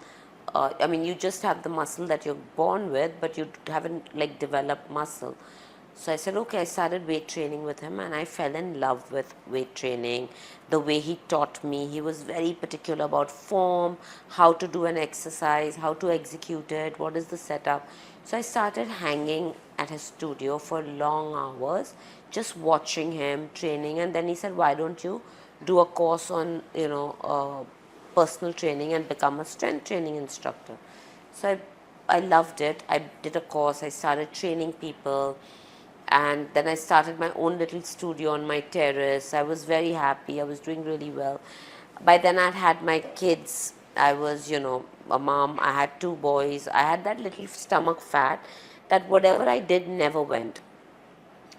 I mean, you just have the muscle that you're born with, but you haven't like developed muscle." So I said, okay. I started weight training with him, and I fell in love with weight training. The way he taught me, he was very particular about form, how to do an exercise, how to execute it, what is the setup. So I started hanging at his studio for long hours, just watching him training. And then he said, "Why don't you do a course on, personal training and become a strength training instructor?" So I loved it. I did a course. I started training people, and then I started my own little studio on my terrace. I was very happy. I was doing really well. By then I'd had my kids. I was, a mom. I had 2 boys. I had that little stomach fat that whatever I did never went.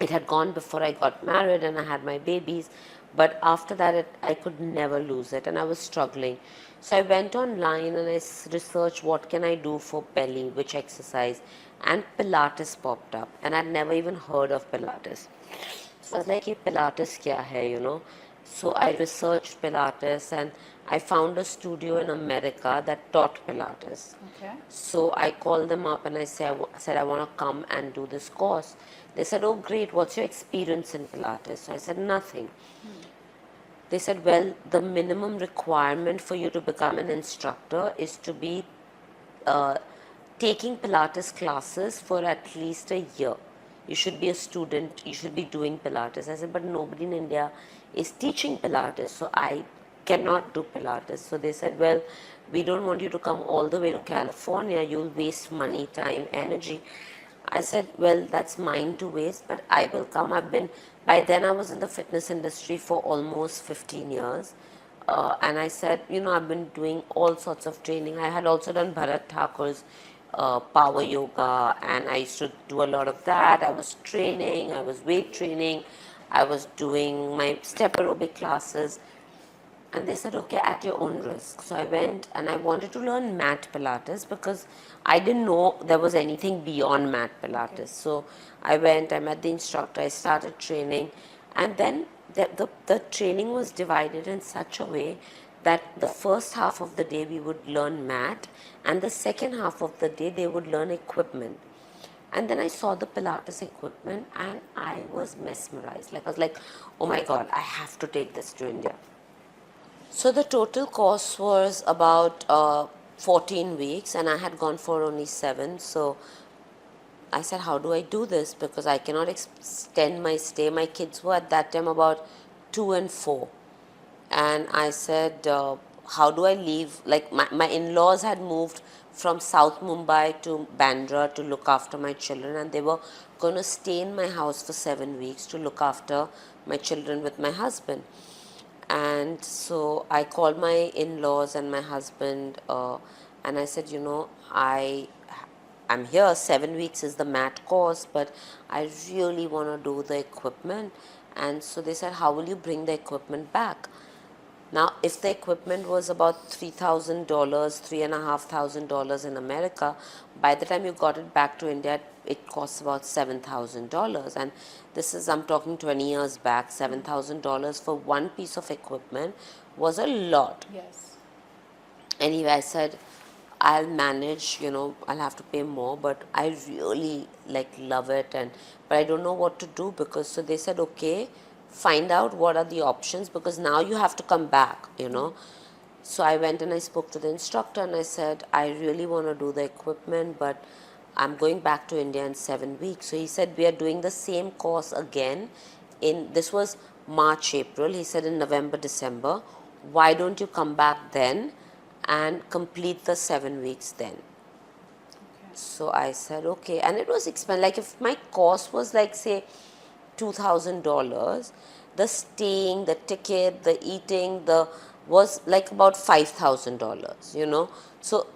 It had gone before I got married and I had my babies, but after that I could never lose it, and I was struggling. So I went online and I researched what can I do for belly, which exercise, and Pilates popped up, and I'd never even heard of Pilates. So I was like, "ये Pilates क्या है?" So I researched Pilates, and I found a studio in America that taught Pilates. Okay. So I called them up and I said, "I want to come and do this course." They said, "Oh, great. What's your experience in Pilates?" So I said, "Nothing." They said, "Well, the minimum requirement for you to become an instructor is to be uh, taking Pilates classes for at least a year. You should be a student, you should be doing Pilates." I said, "But nobody in India is teaching Pilates, so I cannot do Pilates." So they said, "Well, we don't want you to come all the way to California, you'll waste money, time, energy." I said, "Well, that's mine to waste, but I will come." By then I was in the fitness industry for almost 15 years. And I said, I've been doing all sorts of training. I had also done Bharat Thakur's power yoga, and I used to do a lot of that. I was training, I was weight training, I was doing my step aerobic classes. And they said, okay, at your own risk. So I went and I wanted to learn mat Pilates because I didn't know there was anything beyond mat Pilates. Okay. So I went, I met the instructor, I started training, and then the training was divided in such a way that the first half of the day we would learn mat, and the second half of the day they would learn equipment. And then I saw the Pilates equipment and I was mesmerized. Like I was like, oh my God, I have to take this to India. So the total course was about 14 weeks, and I had gone for only 7. So I said, how do I do this? Because I cannot extend my stay. My kids were at that time about 2 and 4. And I said, how do I leave? Like my in-laws had moved from South Mumbai to Bandra to look after my children, and they were going to stay in my house for 7 weeks to look after my children with my husband. And so I called my in-laws and my husband, and I said, I'm here, 7 weeks is the mat course, but I really want to do the equipment. And so they said, how will you bring the equipment back? Now, if the equipment was about $3,000, $3,500 in America, by the time you got it back to India, it costs about $7,000. And this is, I'm talking 20 years back, $7,000 for one piece of equipment was a lot. Yes. Anyway, I said, I'll manage, I'll have to pay more, but I really love it, but I don't know what to do, because so they said, okay, find out what are the options, because now you have to come back. So I went and I spoke to the instructor and I said, I really want to do the equipment, but I'm going back to India in 7 weeks. So he said, we are doing the same course again this was March, April. He said, in November, December, why don't you come back then and complete the 7 weeks then? Okay. So I said, okay. And it was expensive. Like if my course was say $2,000, the staying, the ticket, the eating, was like about $5,000, So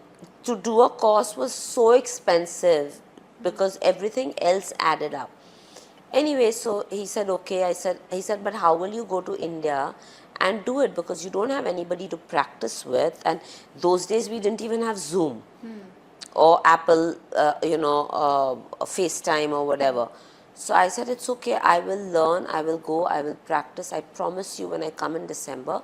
to do a course was so expensive because everything else added up. Anyway, so he said, okay. He said, but how will you go to India and do it, because you don't have anybody to practice with, and those days we didn't even have Zoom or Apple, FaceTime or whatever. So I said, it's okay, I will learn, I will go, I will practice. I promise you, when I come in December,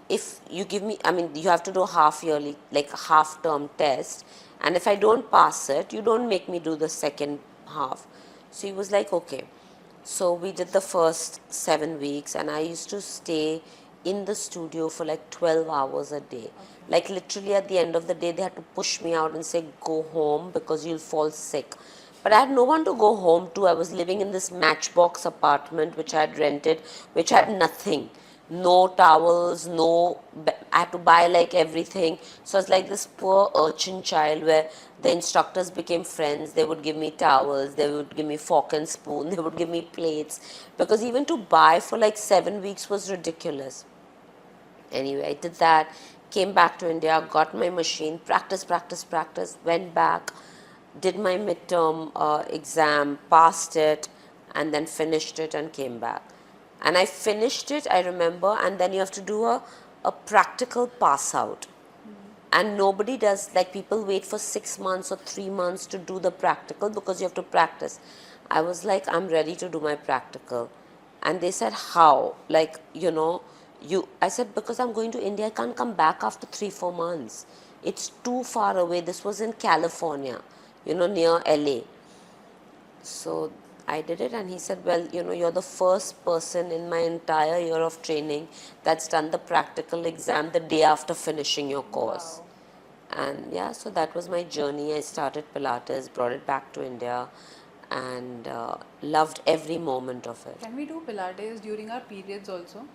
if you give me, you have to do half yearly, like a half term test, and if I don't pass it, you don't make me do the second half. So he was like, okay. So we did the first 7 weeks, and I used to stay in the studio for like 12 hours a day. Like literally at the end of the day, they had to push me out and say, go home because you'll fall sick. But I had no one to go home to. I was living in this matchbox apartment which I had rented, which had nothing. No towels, I had to buy like everything. So it's like this poor urchin child where the instructors became friends. They would give me towels, they would give me fork and spoon, they would give me plates. Because even to buy for like 7 weeks was ridiculous. Anyway, I did that, came back to India, got my machine, practice, went back, did my midterm exam, passed it, and then finished it and came back. And I finished it, I remember, and then you have to do a practical pass out. And nobody does, like people wait for 6 months or 3 months to do the practical because you have to practice. I was like, I'm ready to do my practical. And they said, how? Like, I said, because I'm going to India, I can't come back after 3-4 months. It's too far away. This was in California, near LA. So I did it, and he said, well, you're the first person in my entire year of training that's done the practical exam the day after finishing your course. Wow. And yeah, so that was my journey. I started Pilates, brought it back to India, and loved every moment of it. Can we do Pilates during our periods also?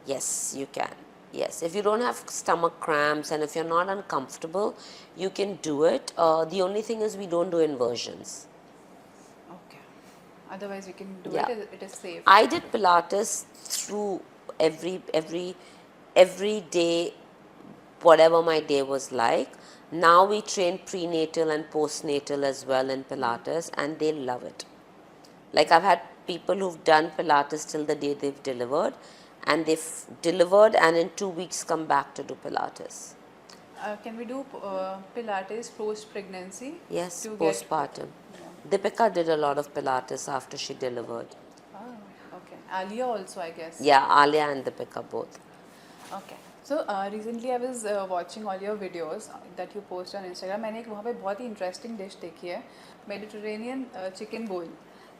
Yes, you can. Yes, if you don't have stomach cramps and if you're not uncomfortable, you can do it. The only thing is we don't do inversions. Okay. Otherwise, we can do Yeah. it. It is safe. I did Pilates through every every day, whatever my day was like. Now we train prenatal and postnatal as well in Pilates, and they love it. Like I've had people who've done Pilates till the day they've delivered, and they've delivered and in 2 weeks come back to do Pilates. Can we do Pilates post-pregnancy? Yes, To get. postpartum. Yeah. Deepika did a lot of Pilates after she delivered. Oh, okay. Alia also, I guess. Yeah, Alia and Deepika both. Okay. So recently I was watching all your videos that you post on Instagram. मैंने एक वहाँ पे बहुत ही interesting dish देखी है, Mediterranean chicken bowl.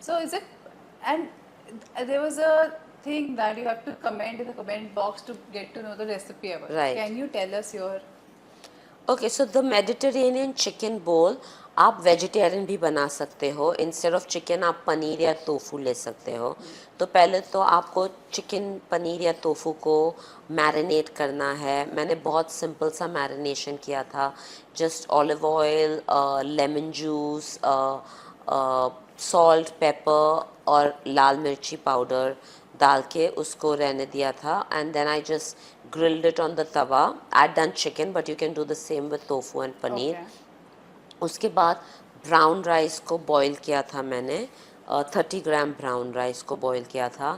So is it, and there was a thing that you have to comment in the comment box to get to know the recipe ever. Right. Can you tell us your? Okay so the Mediterranean chicken बोल आप vegetarian भी बना सकते हो. Instead of chicken आप पनीर या tofu ले सकते हो. तो पहले तो आपको चिकन पनीर या टोफू को मैरिनेट करना है. मैंने बहुत सिंपल सा मैरिनेशन किया था. Just olive oil, lemon juice, salt, paper और लाल मिर्ची पाउडर डाल के उसको रहने दिया था. And then I just grilled it on the tawa. I'd done chicken, but you can do the same with tofu and paneer. Okay. उसके बाद ब्राउन राइस को बॉईल किया था मैंने. 30 ग्राम ब्राउन राइस को बॉईल किया था.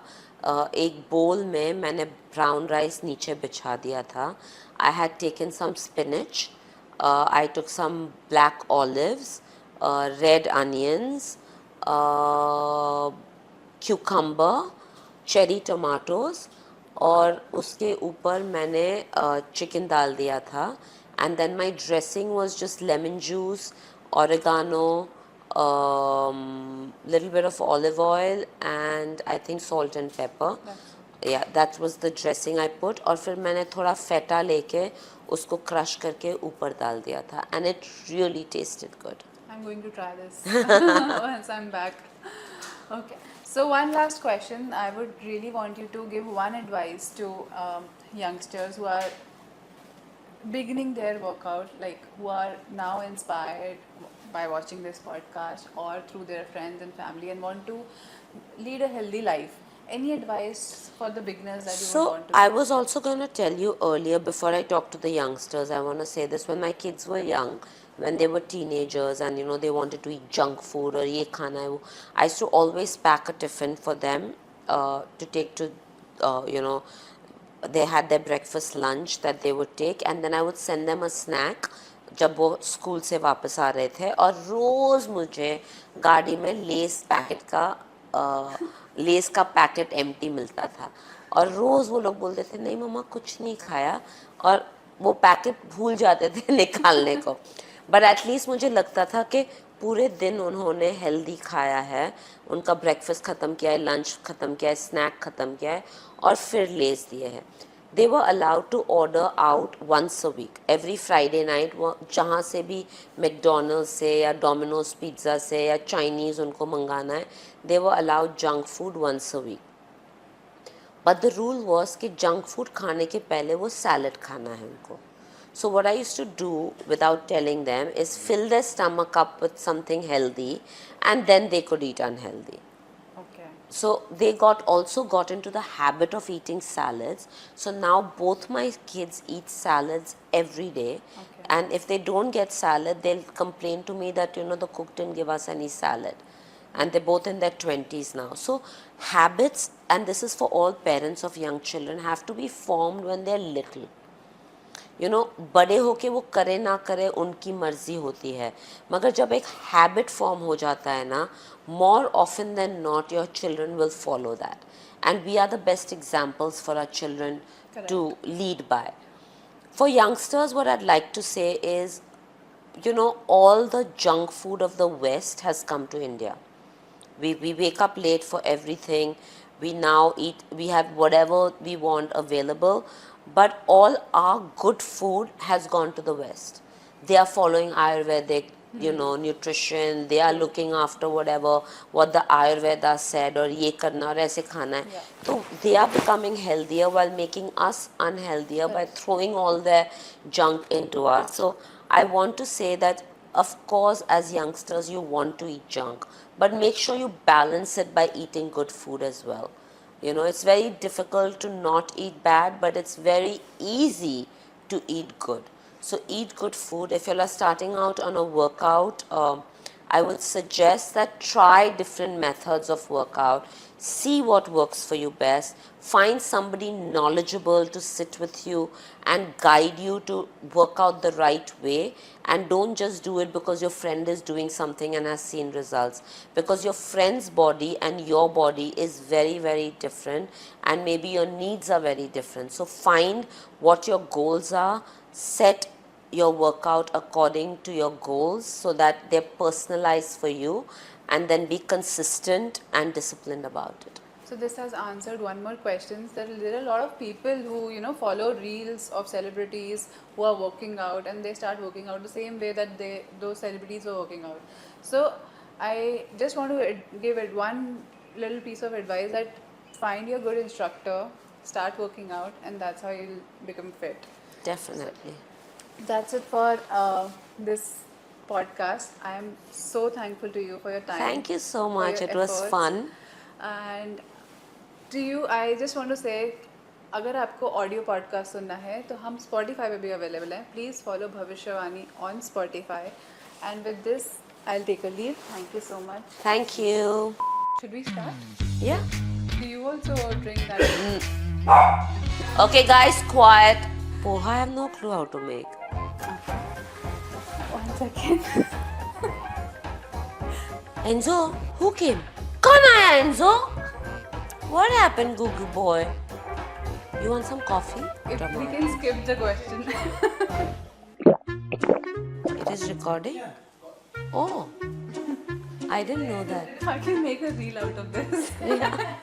एक बोल में मैंने ब्राउन राइस नीचे बिछा दिया था. I had taken some spinach, I took some black olives, red onions, cucumber, cherry tomatoes, और उसके ऊपर मैंने चिकन डाल दिया था. And then my dressing was just lemon juice, oregano, little bit of olive oil, and I think salt and pepper. Yeah, that was the dressing I put. और फिर मैंने थोड़ा फेटा लेके उसको क्रश करके ऊपर डाल दिया था. And it really tasted good. I'm going to try this once I'm back. Okay. So one last question. I would really want you to give one advice to youngsters who are beginning their workout, like who are now inspired by watching this podcast or through their friends and family and want to lead a healthy life. Any advice for the beginners that you would want to I give? was also going to tell you earlier, before I talk to the youngsters, I want to say this. When my kids were young, when they were teenagers and they wanted to eat junk food or ye khana hai wo, I used to always pack a tiffin for them to take to, they had their breakfast lunch that they would take, and then I would send them a snack जब वो school से वापस आ रहे थे. और रोज़ मुझे गाड़ी में लेस का पैकेट एम्प्टी मिलता था. और रोज़ वो लोग बोलते थे नहीं मम्मा कुछ नहीं खाया, और वो पैकेट भूल जाते थे निकालने को. बट एटलीस्ट मुझे लगता था कि पूरे दिन उन्होंने हेल्दी खाया है, उनका ब्रेकफास्ट ख़त्म किया है, लंच ख़त्म किया है, स्नैक ख़त्म किया है, और फिर लेस दिए हैं. They were allowed to order out once a week. Every Friday night, वो जहाँ से भी मैकडोनल्ड्स से या डोमिनोज पिज़्ज़ा से या चाइनीज़ उनको मंगाना है, they were allowed junk food once a week. But the rule was कि junk food खाने के पहले वो salad खाना है उनको. So what I used to do without telling them is fill their stomach up with something healthy, and then they could eat unhealthy. Okay. So they also got into the habit of eating salads. So now both my kids eat salads every day. Okay. And if they don't get salad, they'll complain to me that the cook didn't give us any salad. And they're both in their 20s now. So habits, and this is for all parents of young children, have to be formed when they're little. बड़े होके वो करे ना करे उनकी मर्जी होती है, मगर जब एक हैबिट फॉर्म हो जाता है ना, more often than not your children will follow that, and we are the best examples for our children Correct. to lead by. For youngsters, what I'd like to say is, all the junk food of the West has come to India. We wake up late for everything. We now eat, we have whatever we want available, but all our good food has gone to the West. They are following Ayurvedic, nutrition. They are looking after what the Ayurveda said, or ye karna aur aise khana hai. Yeah. So they are becoming healthier while making us unhealthier by throwing all their junk into us. So I want to say that, of course, as youngsters, you want to eat junk, but make sure you balance it by eating good food as well. You know, it's very difficult to not eat bad, but it's very easy to eat good. So eat good food. If you're starting out on a workout, I would suggest that try different methods of workout. See what works for you best. Find somebody knowledgeable to sit with you and guide you to work out the right way, and don't just do it because your friend is doing something and has seen results, because your friend's body and your body is very, very different, and maybe your needs are very different. So find what your goals are, set your workout according to your goals so that they're personalized for you, and then be consistent and disciplined about it. So this has answered one more question. There are a lot of people who follow reels of celebrities who are working out, and they start working out the same way that those celebrities were working out. So I just want to give it one little piece of advice, that find your good instructor, start working out, and that's how you'll become fit. Definitely. That's it for this podcast. I am so thankful to you for your time. Thank you so for much. your It was efforts. fun. And to you, I just want to say, अगर आपको audio podcast सुनना है तो हम Spotify पे भी available हैं. Please follow भविष्यवाणी on Spotify. And with this, I'll take a leave. Thank you so much. Thank you. Should we start? Yeah. Do you also drink that? Okay, guys, quiet. Poha, I have no clue how to make. 1 second. Enzo, who came? Come on, Enzo. What happened, Google boy? You want some coffee? If Come we on. can skip the question. It is recording? Oh, I didn't know that. I can make a reel out of this. Yeah.